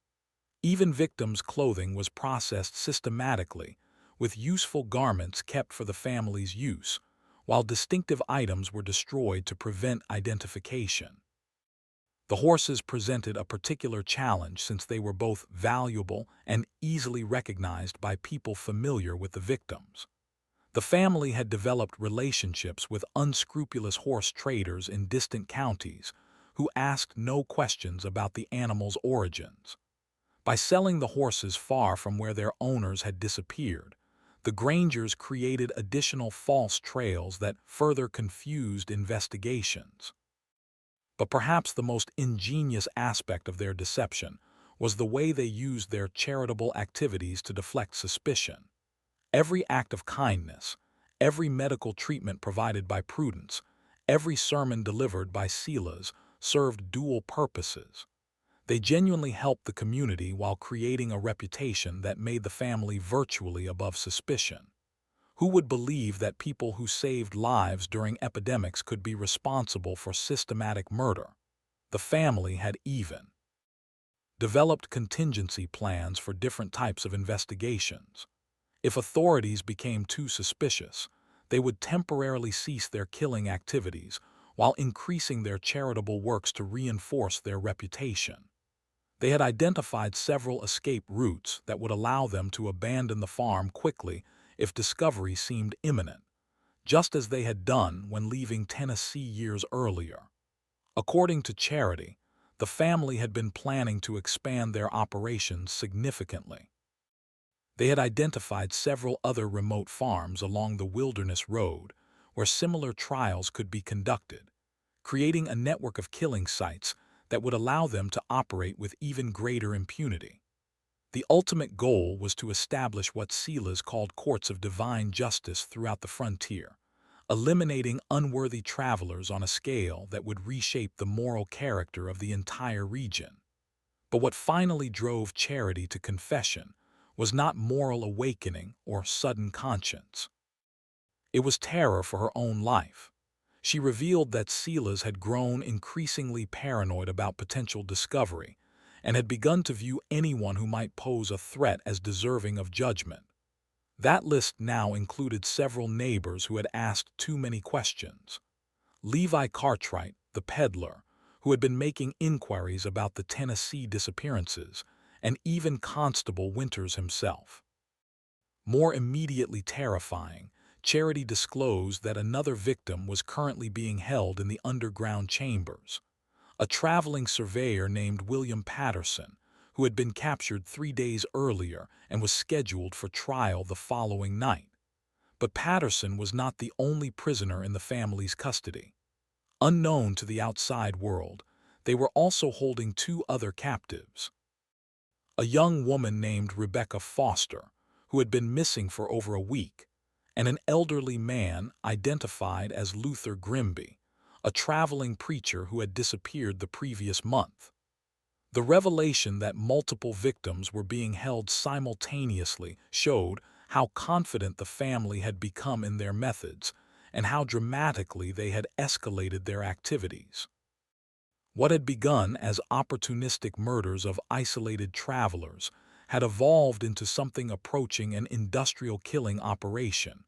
Even victims' clothing was processed systematically, with useful garments kept for the family's use, while distinctive items were destroyed to prevent identification. The horses presented a particular challenge since they were both valuable and easily recognized by people familiar with the victims. The family had developed relationships with unscrupulous horse traders in distant counties who asked no questions about the animals' origins. By selling the horses far from where their owners had disappeared, the Grangers created additional false trails that further confused investigations. But perhaps the most ingenious aspect of their deception was the way they used their charitable activities to deflect suspicion. Every act of kindness, every medical treatment provided by Prudence, every sermon delivered by Silas served dual purposes. They genuinely helped the community while creating a reputation that made the family virtually above suspicion. Who would believe that people who saved lives during epidemics could be responsible for systematic murder? The family had even developed contingency plans for different types of investigations. If authorities became too suspicious, they would temporarily cease their killing activities while increasing their charitable works to reinforce their reputation. They had identified several escape routes that would allow them to abandon the farm quickly if discovery seemed imminent, just as they had done when leaving Tennessee years earlier. According to Charity, the family had been planning to expand their operations significantly. They had identified several other remote farms along the Wilderness Road where similar trials could be conducted, creating a network of killing sites that would allow them to operate with even greater impunity. The ultimate goal was to establish what Silas called courts of divine justice throughout the frontier, eliminating unworthy travelers on a scale that would reshape the moral character of the entire region. But what finally drove Charity to confession was not moral awakening or sudden conscience. It was terror for her own life. She revealed that Silas had grown increasingly paranoid about potential discovery and had begun to view anyone who might pose a threat as deserving of judgment. That list now included several neighbors who had asked too many questions. Levi Cartwright, the peddler, who had been making inquiries about the Tennessee disappearances, and even Constable Winters himself. More immediately terrifying, Charity disclosed that another victim was currently being held in the underground chambers. A traveling surveyor named William Patterson, who had been captured 3 days earlier and was scheduled for trial the following night. But Patterson was not the only prisoner in the family's custody. Unknown to the outside world, they were also holding 2 other captives. A young woman named Rebecca Foster, who had been missing for over a week, and an elderly man identified as Luther Grimby, a traveling preacher who had disappeared the previous month. The revelation that multiple victims were being held simultaneously showed how confident the family had become in their methods and how dramatically they had escalated their activities. What had begun as opportunistic murders of isolated travelers had evolved into something approaching an industrial killing operation,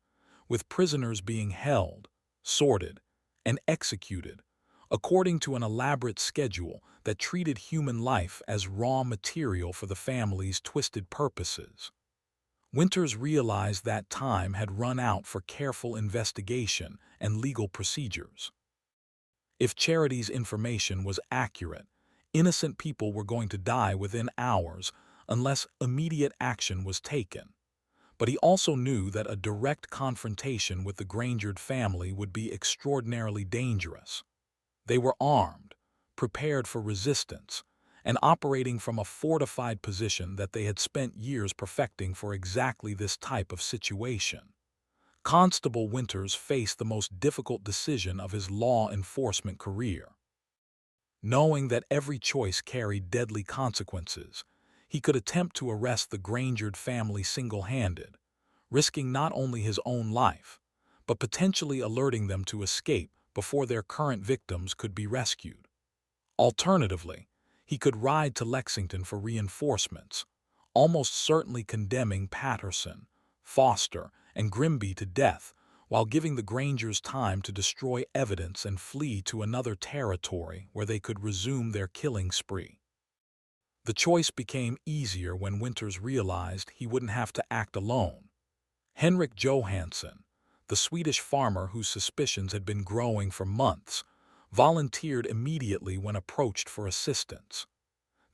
with prisoners being held, sorted, and executed according to an elaborate schedule that treated human life as raw material for the family's twisted purposes. Winters realized that time had run out for careful investigation and legal procedures. If Charity's information was accurate, innocent people were going to die within hours unless immediate action was taken. But he also knew that a direct confrontation with the Granger family would be extraordinarily dangerous. They were armed, prepared for resistance, and operating from a fortified position that they had spent years perfecting for exactly this type of situation. Constable Winters faced the most difficult decision of his law enforcement career. Knowing that every choice carried deadly consequences, he could attempt to arrest the Granger family single-handed, risking not only his own life, but potentially alerting them to escape before their current victims could be rescued. Alternatively, he could ride to Lexington for reinforcements, almost certainly condemning Patterson, Foster, and Grimby to death while giving the Grangers time to destroy evidence and flee to another territory where they could resume their killing spree. The choice became easier when Winters realized he wouldn't have to act alone. Henrik Johansson, the Swedish farmer whose suspicions had been growing for months, volunteered immediately when approached for assistance.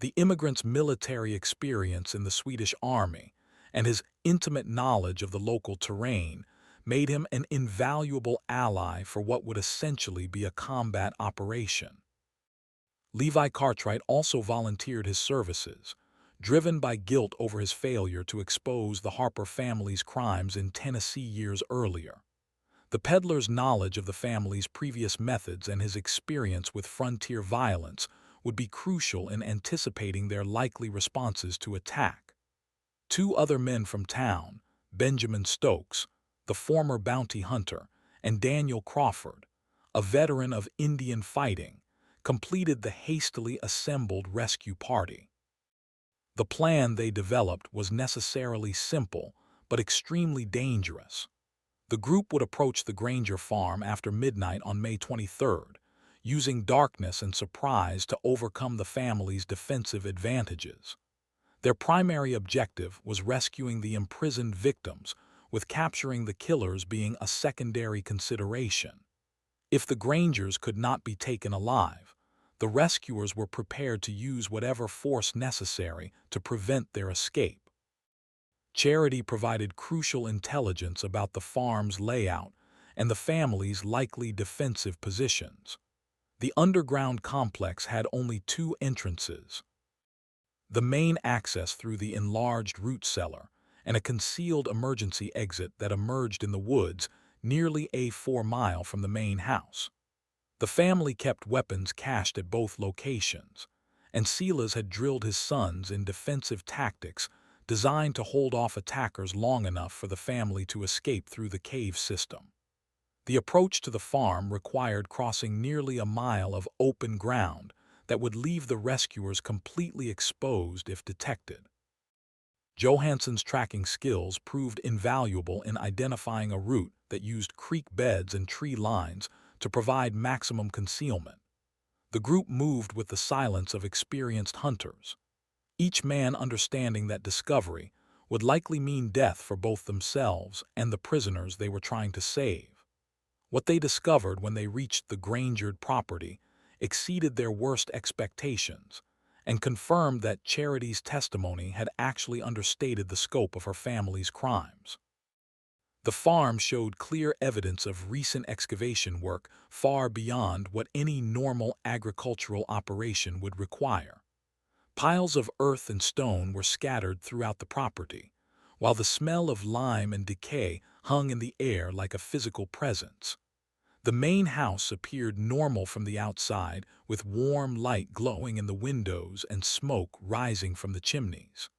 The immigrant's military experience in the Swedish army and his intimate knowledge of the local terrain made him an invaluable ally for what would essentially be a combat operation. Levi Cartwright also volunteered his services, driven by guilt over his failure to expose the Harper family's crimes in Tennessee years earlier. The peddler's knowledge of the family's previous methods and his experience with frontier violence would be crucial in anticipating their likely responses to attack. Two other men from town, Benjamin Stokes, the former bounty hunter, and Daniel Crawford, a veteran of Indian fighting, completed the hastily assembled rescue party. The plan they developed was necessarily simple but extremely dangerous. The group would approach the Granger farm after midnight on May 23rd, using darkness and surprise to overcome the family's defensive advantages. Their primary objective was rescuing the imprisoned victims, with capturing the killers being a secondary consideration. If the Grangers could not be taken alive, the rescuers were prepared to use whatever force necessary to prevent their escape. Charity provided crucial intelligence about the farm's layout and the family's likely defensive positions. The underground complex had only two entrances: the main access through the enlarged root cellar and a concealed emergency exit that emerged in the woods nearly a 4 mile from the main house. The family kept weapons cached at both locations, and Silas had drilled his sons in defensive tactics designed to hold off attackers long enough for the family to escape through the cave system. The approach to the farm required crossing nearly a mile of open ground that would leave the rescuers completely exposed if detected. Johansson's tracking skills proved invaluable in identifying a route that used creek beds and tree lines to provide maximum concealment. The group moved with the silence of experienced hunters, each man understanding that discovery would likely mean death for both themselves and the prisoners they were trying to save. What they discovered when they reached the Granger property exceeded their worst expectations and confirmed that Charity's testimony had actually understated the scope of her family's crimes. The farm showed clear evidence of recent excavation work far beyond what any normal agricultural operation would require. Piles of earth and stone were scattered throughout the property, while the smell of lime and decay hung in the air like a physical presence. The main house appeared normal from the outside, with warm light glowing in the windows and smoke rising from the chimneys.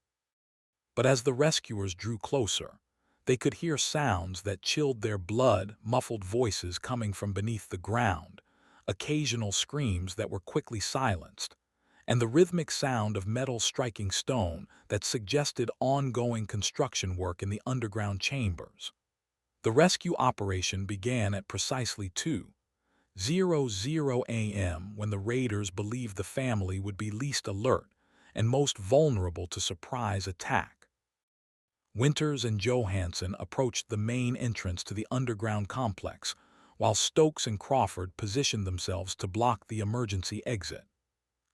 But as the rescuers drew closer, they could hear sounds that chilled their blood, muffled voices coming from beneath the ground, occasional screams that were quickly silenced, and the rhythmic sound of metal striking stone that suggested ongoing construction work in the underground chambers. The rescue operation began at precisely 2:00 a.m. when the raiders believed the family would be least alert and most vulnerable to surprise attack. Winters and Johansson approached the main entrance to the underground complex, while Stokes and Crawford positioned themselves to block the emergency exit.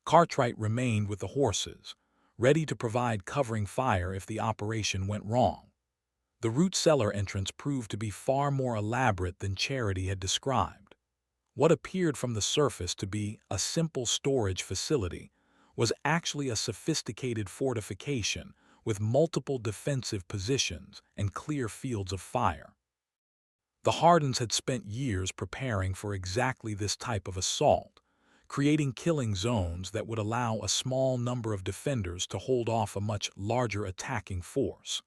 Cartwright remained with the horses, ready to provide covering fire if the operation went wrong. The root cellar entrance proved to be far more elaborate than Charity had described. What appeared from the surface to be a simple storage facility was actually a sophisticated fortification with multiple defensive positions and clear fields of fire. The Hardens had spent years preparing for exactly this type of assault, creating killing zones that would allow a small number of defenders to hold off a much larger attacking force.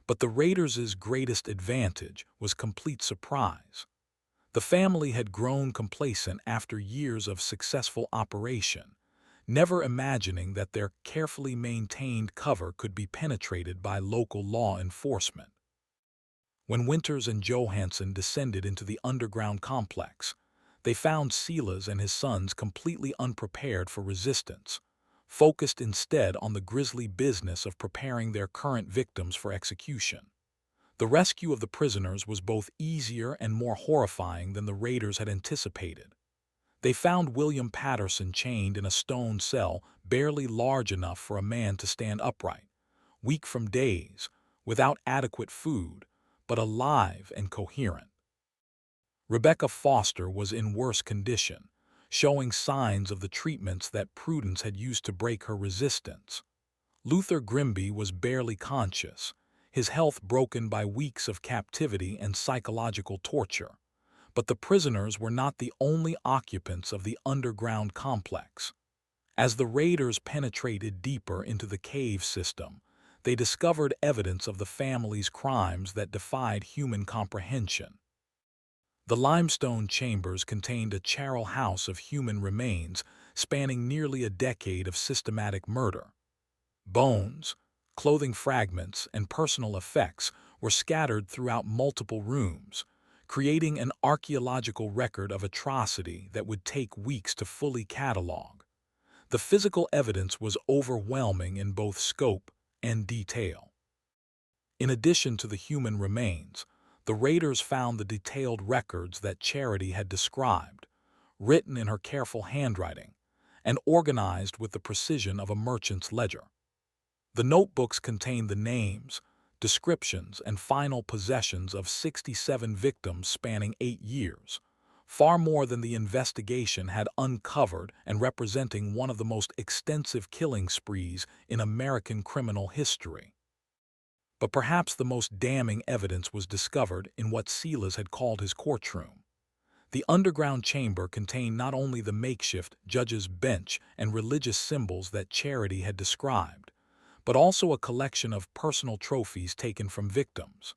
But the Raiders' greatest advantage was complete surprise. The family had grown complacent after years of successful operation, never imagining that their carefully maintained cover could be penetrated by local law enforcement. When Winters and Johansson descended into the underground complex, they found Silas and his sons completely unprepared for resistance, focused instead on the grisly business of preparing their current victims for execution. The rescue of the prisoners was both easier and more horrifying than the raiders had anticipated. They found William Patterson chained in a stone cell barely large enough for a man to stand upright, weak from days, without adequate food, but alive and coherent. Rebecca Foster was in worse condition, showing signs of the treatments that Prudence had used to break her resistance. Luther Grimby was barely conscious, his health broken by weeks of captivity and psychological torture. But the prisoners were not the only occupants of the underground complex. As the raiders penetrated deeper into the cave system, they discovered evidence of the family's crimes that defied human comprehension. The limestone chambers contained a charral house of human remains spanning nearly a decade of systematic murder. Bones, clothing fragments, and personal effects were scattered throughout multiple rooms, creating an archaeological record of atrocity that would take weeks to fully catalog. The physical evidence was overwhelming in both scope and detail. In addition to the human remains, the raiders found the detailed records that Charity had described, written in her careful handwriting, and organized with the precision of a merchant's ledger. The notebooks contained the names, descriptions, and final possessions of 67 victims spanning 8 years, far more than the investigation had uncovered and representing one of the most extensive killing sprees in American criminal history. But perhaps the most damning evidence was discovered in what Silas had called his courtroom. The underground chamber contained not only the makeshift judge's bench and religious symbols that Charity had described, but also a collection of personal trophies taken from victims.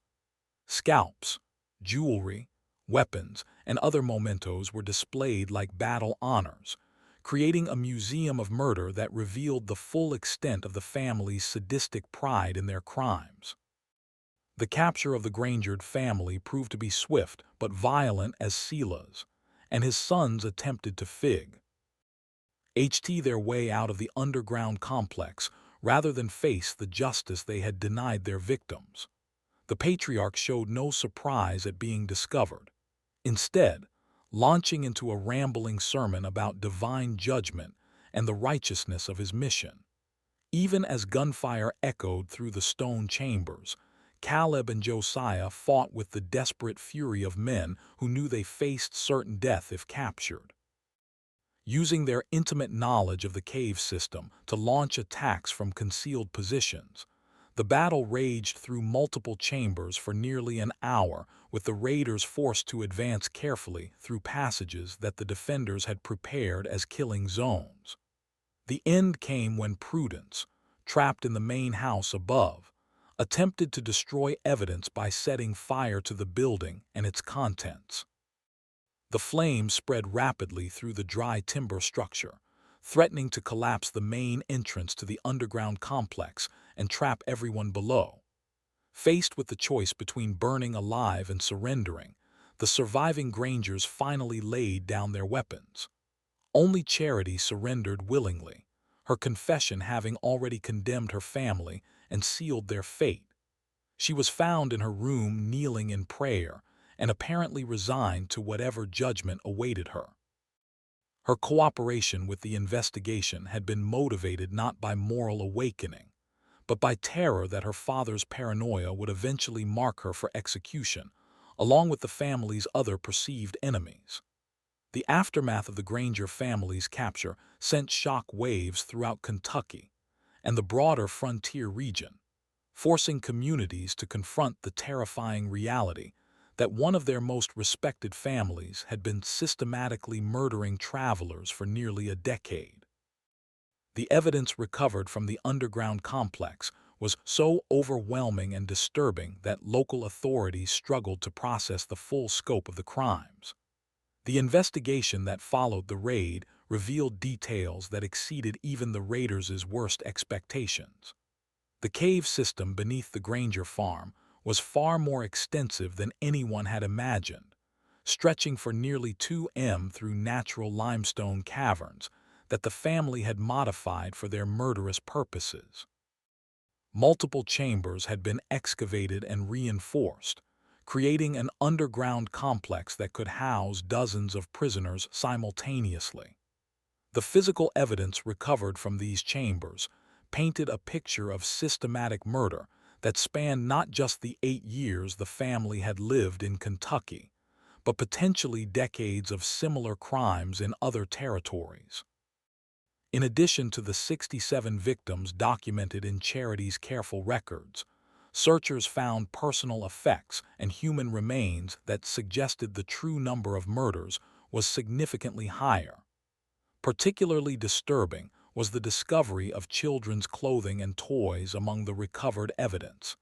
Scalps, jewelry, weapons, and other mementos were displayed like battle honors, creating a museum of murder that revealed the full extent of the family's sadistic pride in their crimes. The capture of the Granger family proved to be swift but violent as Silas and his sons attempted to their way out of the underground complex rather than face the justice they had denied their victims. The patriarch showed no surprise at being discovered, instead launching into a rambling sermon about divine judgment and the righteousness of his mission. Even as gunfire echoed through the stone chambers, Caleb and Josiah fought with the desperate fury of men who knew they faced certain death if captured. Using their intimate knowledge of the cave system to launch attacks from concealed positions, The battle raged through multiple chambers for nearly an hour, with the raiders forced to advance carefully through passages that the defenders had prepared as killing zones. The end came when Prudence, trapped in the main house above, attempted to destroy evidence by setting fire to the building and its contents. The flames spread rapidly through the dry timber structure, threatening to collapse the main entrance to the underground complex and trap everyone below. Faced with the choice between burning alive and surrendering, the surviving Grangers finally laid down their weapons. Only Charity surrendered willingly, her confession having already condemned her family and sealed their fate. She was found in her room kneeling in prayer and apparently resigned to whatever judgment awaited her. Her cooperation with the investigation had been motivated not by moral awakening, but by terror that her father's paranoia would eventually mark her for execution, along with the family's other perceived enemies. The aftermath of the Granger family's capture sent shock waves throughout Kentucky and the broader frontier region, forcing communities to confront the terrifying reality that one of their most respected families had been systematically murdering travelers for nearly a decade. The evidence recovered from the underground complex was so overwhelming and disturbing that local authorities struggled to process the full scope of the crimes. The investigation that followed the raid revealed details that exceeded even the raiders' worst expectations. The cave system beneath the Granger farm was far more extensive than anyone had imagined, stretching for nearly 2 m through natural limestone caverns that the family had modified for their murderous purposes. Multiple chambers had been excavated and reinforced, creating an underground complex that could house dozens of prisoners simultaneously. The physical evidence recovered from these chambers painted a picture of systematic murder that spanned not just the 8 years the family had lived in Kentucky, but potentially decades of similar crimes in other territories. In addition to the 67 victims documented in Charity's careful records, searchers found personal effects and human remains that suggested the true number of murders was significantly higher. Particularly disturbing was the discovery of children's clothing and toys among the recovered evidence,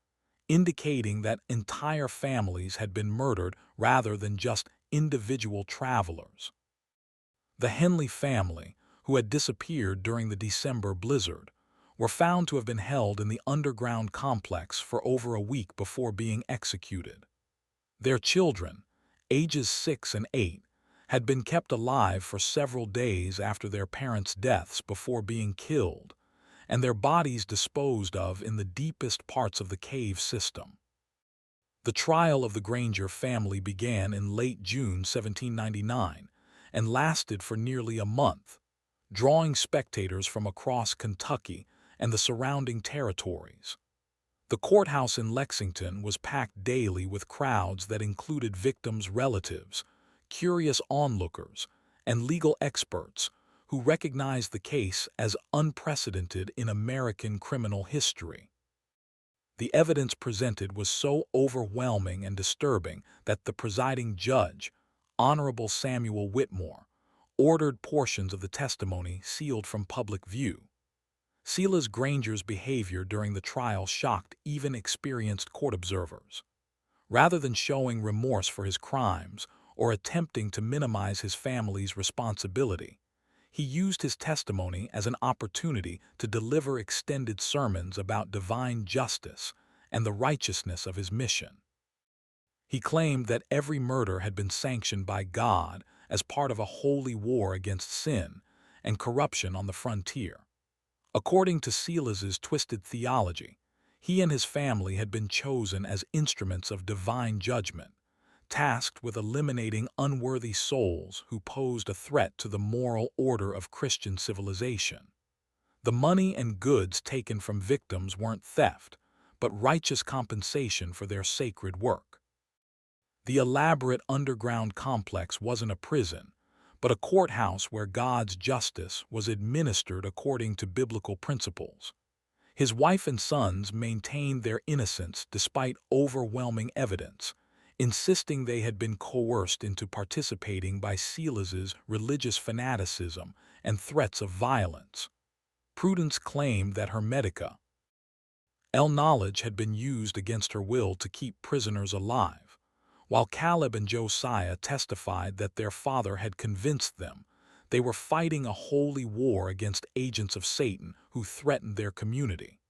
indicating that entire families had been murdered rather than just individual travelers. The Henley family, who had disappeared during the December blizzard, were found to have been held in the underground complex for over a week before being executed. Their children, ages 6 and 8, had been kept alive for several days after their parents' deaths before being killed, and their bodies disposed of in the deepest parts of the cave system. The trial of the Granger family began in late June 1799 and lasted for nearly a month, drawing spectators from across Kentucky and the surrounding territories. The courthouse in Lexington was packed daily with crowds that included victims' relatives, curious onlookers, and legal experts who recognized the case as unprecedented in American criminal history. The evidence presented was so overwhelming and disturbing that the presiding judge, Honorable Samuel Whitmore, ordered portions of the testimony sealed from public view. Silas Granger's behavior during the trial shocked even experienced court observers. Rather than showing remorse for his crimes or attempting to minimize his family's responsibility, he used his testimony as an opportunity to deliver extended sermons about divine justice and the righteousness of his mission. He claimed that every murder had been sanctioned by God as part of a holy war against sin and corruption on the frontier. According to Silas's twisted theology, he and his family had been chosen as instruments of divine judgment, tasked with eliminating unworthy souls who posed a threat to the moral order of Christian civilization. The money and goods taken from victims weren't theft, but righteous compensation for their sacred work. The elaborate underground complex wasn't a prison, but a courthouse where God's justice was administered according to biblical principles. His wife and sons maintained their innocence despite overwhelming evidence, insisting they had been coerced into participating by Silas's religious fanaticism and threats of violence. Prudence claimed that her medical knowledge had been used against her will to keep prisoners alive, while Caleb and Josiah testified that their father had convinced them they were fighting a holy war against agents of Satan who threatened their community.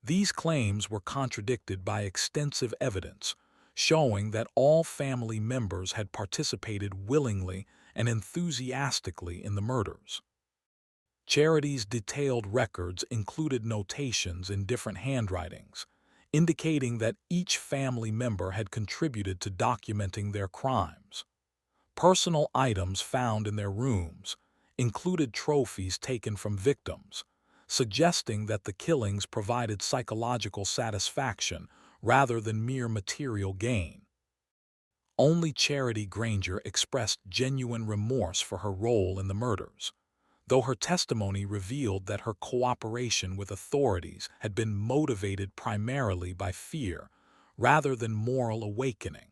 These claims were contradicted by extensive evidence, showing that all family members had participated willingly and enthusiastically in the murders. Charity's detailed records included notations in different handwritings, indicating that each family member had contributed to documenting their crimes. Personal items found in their rooms included trophies taken from victims, suggesting that the killings provided psychological satisfaction rather than mere material gain. Only Charity Granger expressed genuine remorse for her role in the murders, though her testimony revealed that her cooperation with authorities had been motivated primarily by fear rather than moral awakening.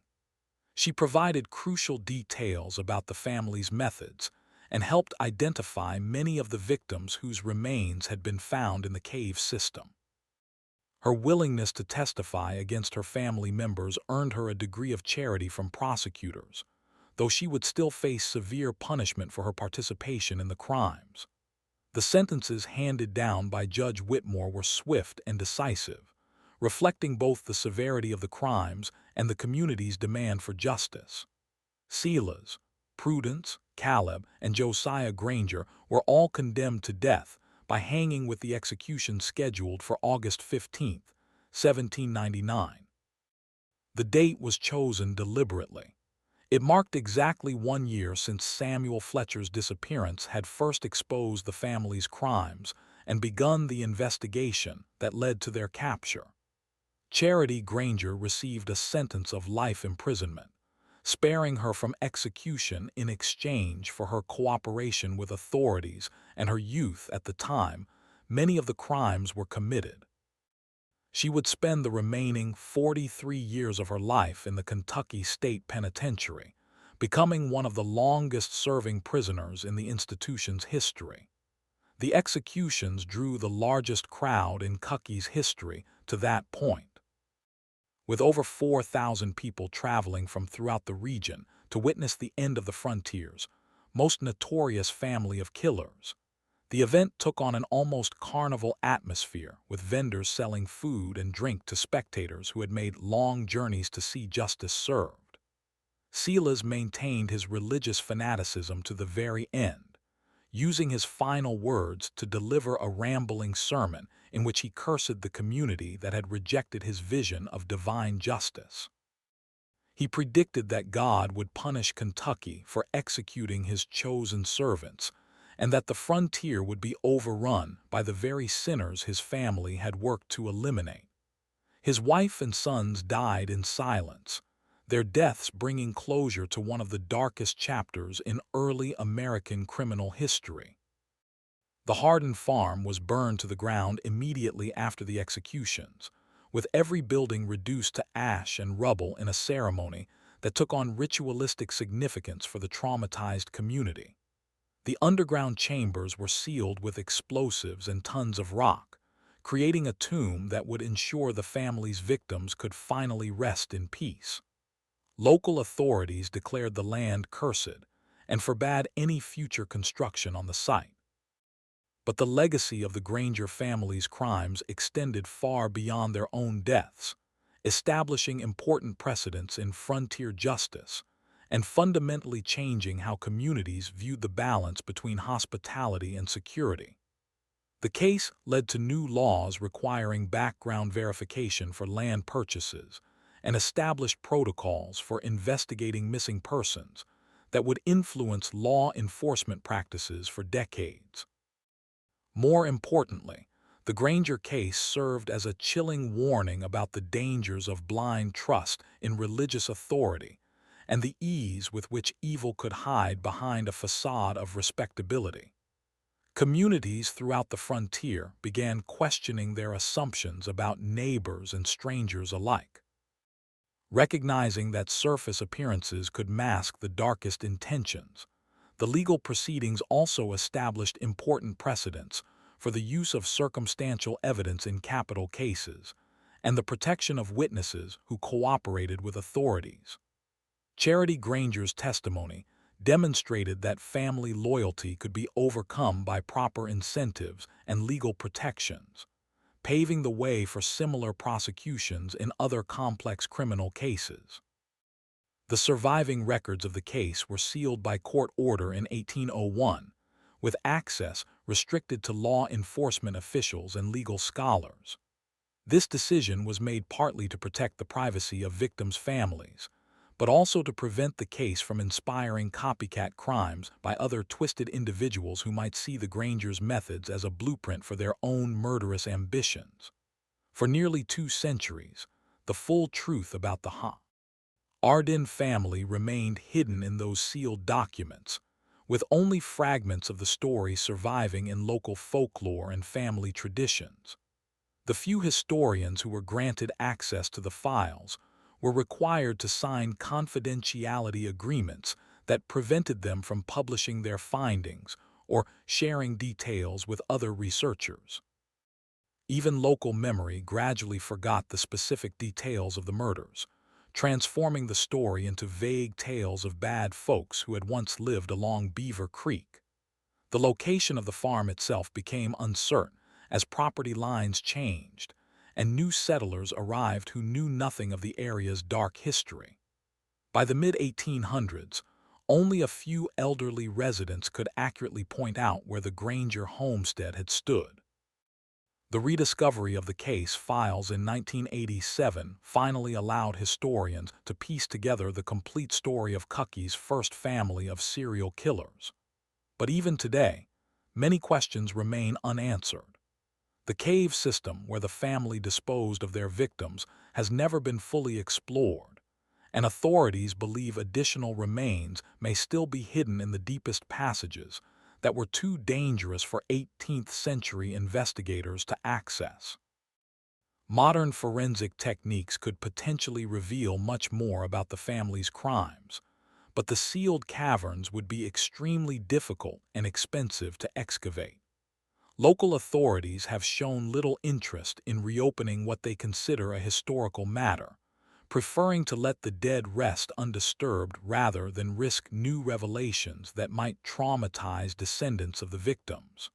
She provided crucial details about the family's methods and helped identify many of the victims whose remains had been found in the cave system. Her willingness to testify against her family members earned her a degree of charity from prosecutors, though she would still face severe punishment for her participation in the crimes. The sentences handed down by Judge Whitmore were swift and decisive, reflecting both the severity of the crimes and the community's demand for justice. Silas, Prudence, Caleb, and Josiah Granger were all condemned to death by hanging, with the execution scheduled for August 15, 1799. The date was chosen deliberately. It marked exactly 1 year since Samuel Fletcher's disappearance had first exposed the family's crimes and begun the investigation that led to their capture. Charity Granger received a sentence of life imprisonment, sparing her from execution in exchange for her cooperation with authorities and her youth at the time many of the crimes were committed. She would spend the remaining 43 years of her life in the Kentucky State Penitentiary, becoming one of the longest-serving prisoners in the institution's history. The executions drew the largest crowd in Kentucky's history to that point, with over 4,000 people traveling from throughout the region to witness the end of the frontier's most notorious family of killers. The event took on an almost carnival atmosphere, with vendors selling food and drink to spectators who had made long journeys to see justice served. Silas maintained his religious fanaticism to the very end, using his final words to deliver a rambling sermon in which he cursed the community that had rejected his vision of divine justice. He predicted that God would punish Kentucky for executing his chosen servants, and that the frontier would be overrun by the very sinners his family had worked to eliminate. His wife and sons died in silence, their deaths bringing closure to one of the darkest chapters in early American criminal history. The Hardin farm was burned to the ground immediately after the executions, with every building reduced to ash and rubble in a ceremony that took on ritualistic significance for the traumatized community. The underground chambers were sealed with explosives and tons of rock, creating a tomb that would ensure the family's victims could finally rest in peace. Local authorities declared the land cursed and forbade any future construction on the site. But the legacy of the Granger family's crimes extended far beyond their own deaths, establishing important precedents in frontier justice and fundamentally changing how communities viewed the balance between hospitality and security. The case led to new laws requiring background verification for land purchases and established protocols for investigating missing persons that would influence law enforcement practices for decades. More importantly, the Granger case served as a chilling warning about the dangers of blind trust in religious authority and the ease with which evil could hide behind a facade of respectability. Communities throughout the frontier began questioning their assumptions about neighbors and strangers alike. Recognizing that surface appearances could mask the darkest intentions, the legal proceedings also established important precedents for the use of circumstantial evidence in capital cases and the protection of witnesses who cooperated with authorities. Charity Granger's testimony demonstrated that family loyalty could be overcome by proper incentives and legal protections, paving the way for similar prosecutions in other complex criminal cases. The surviving records of the case were sealed by court order in 1801, with access restricted to law enforcement officials and legal scholars. This decision was made partly to protect the privacy of victims' families, but also to prevent the case from inspiring copycat crimes by other twisted individuals who might see the Grangers' methods as a blueprint for their own murderous ambitions. For nearly 2 centuries, the full truth about the Arden family remained hidden in those sealed documents, with only fragments of the story surviving in local folklore and family traditions. The few historians who were granted access to the files were required to sign confidentiality agreements that prevented them from publishing their findings or sharing details with other researchers. Even local memory gradually forgot the specific details of the murders, transforming the story into vague tales of bad folks who had once lived along Beaver Creek. The location of the farm itself became uncertain as property lines changed, and new settlers arrived who knew nothing of the area's dark history. By the mid-1800s, only a few elderly residents could accurately point out where the Granger homestead had stood. The rediscovery of the case files in 1987 finally allowed historians to piece together the complete story of Cuckey's first family of serial killers. But even today, many questions remain unanswered. The cave system where the family disposed of their victims has never been fully explored, and authorities believe additional remains may still be hidden in the deepest passages that were too dangerous for 18th-century investigators to access. Modern forensic techniques could potentially reveal much more about the family's crimes, but the sealed caverns would be extremely difficult and expensive to excavate. Local authorities have shown little interest in reopening what they consider a historical matter, preferring to let the dead rest undisturbed rather than risk new revelations that might traumatize descendants of the victims.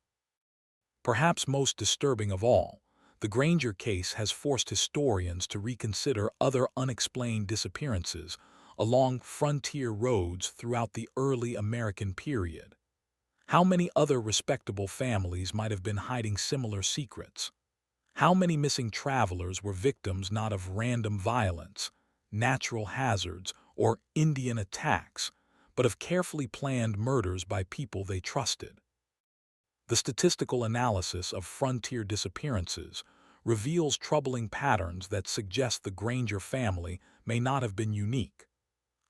Perhaps most disturbing of all, the Granger case has forced historians to reconsider other unexplained disappearances along frontier roads throughout the early American period. How many other respectable families might have been hiding similar secrets? How many missing travelers were victims not of random violence, natural hazards, or Indian attacks, but of carefully planned murders by people they trusted? The statistical analysis of frontier disappearances reveals troubling patterns that suggest the Granger family may not have been unique.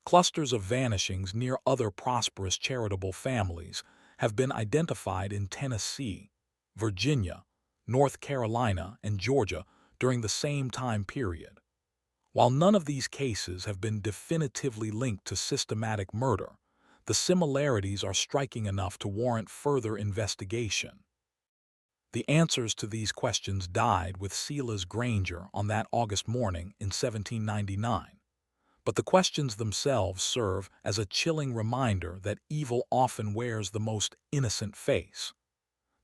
Clusters of vanishings near other prosperous charitable families have been identified in Tennessee, Virginia, North Carolina, and Georgia during the same time period. While none of these cases have been definitively linked to systematic murder, the similarities are striking enough to warrant further investigation. The answers to these questions died with Silas Granger on that August morning in 1799. But the questions themselves serve as a chilling reminder that evil often wears the most innocent face.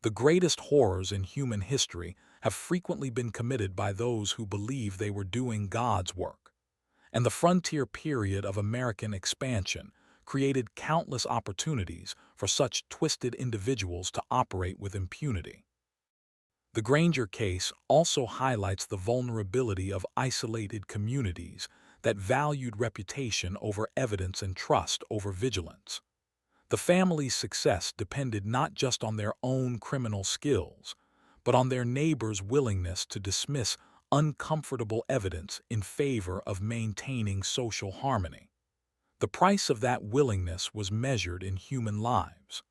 The greatest horrors in human history have frequently been committed by those who believe they were doing God's work, and the frontier period of American expansion created countless opportunities for such twisted individuals to operate with impunity. The Granger case also highlights the vulnerability of isolated communities that valued reputation over evidence and trust over vigilance. The family's success depended not just on their own criminal skills, but on their neighbors' willingness to dismiss uncomfortable evidence in favor of maintaining social harmony. The price of that willingness was measured in human lives.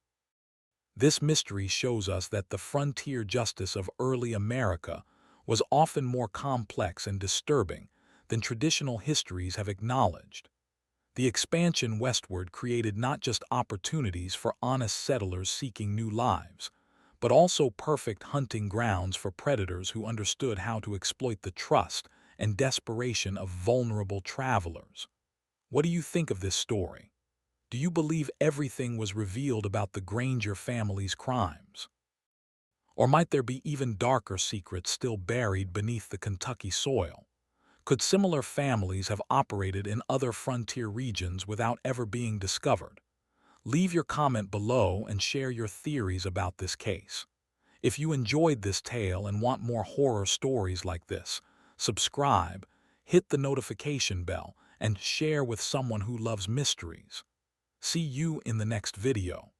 This mystery shows us that the frontier justice of early America was often more complex and disturbing than traditional histories have acknowledged. The expansion westward created not just opportunities for honest settlers seeking new lives, but also perfect hunting grounds for predators who understood how to exploit the trust and desperation of vulnerable travelers. What do you think of this story? Do you believe everything was revealed about the Granger family's crimes? Or might there be even darker secrets still buried beneath the Kentucky soil? Could similar families have operated in other frontier regions without ever being discovered? Leave your comment below and share your theories about this case. If you enjoyed this tale and want more horror stories like this, subscribe, hit the notification bell, and share with someone who loves mysteries. See you in the next video.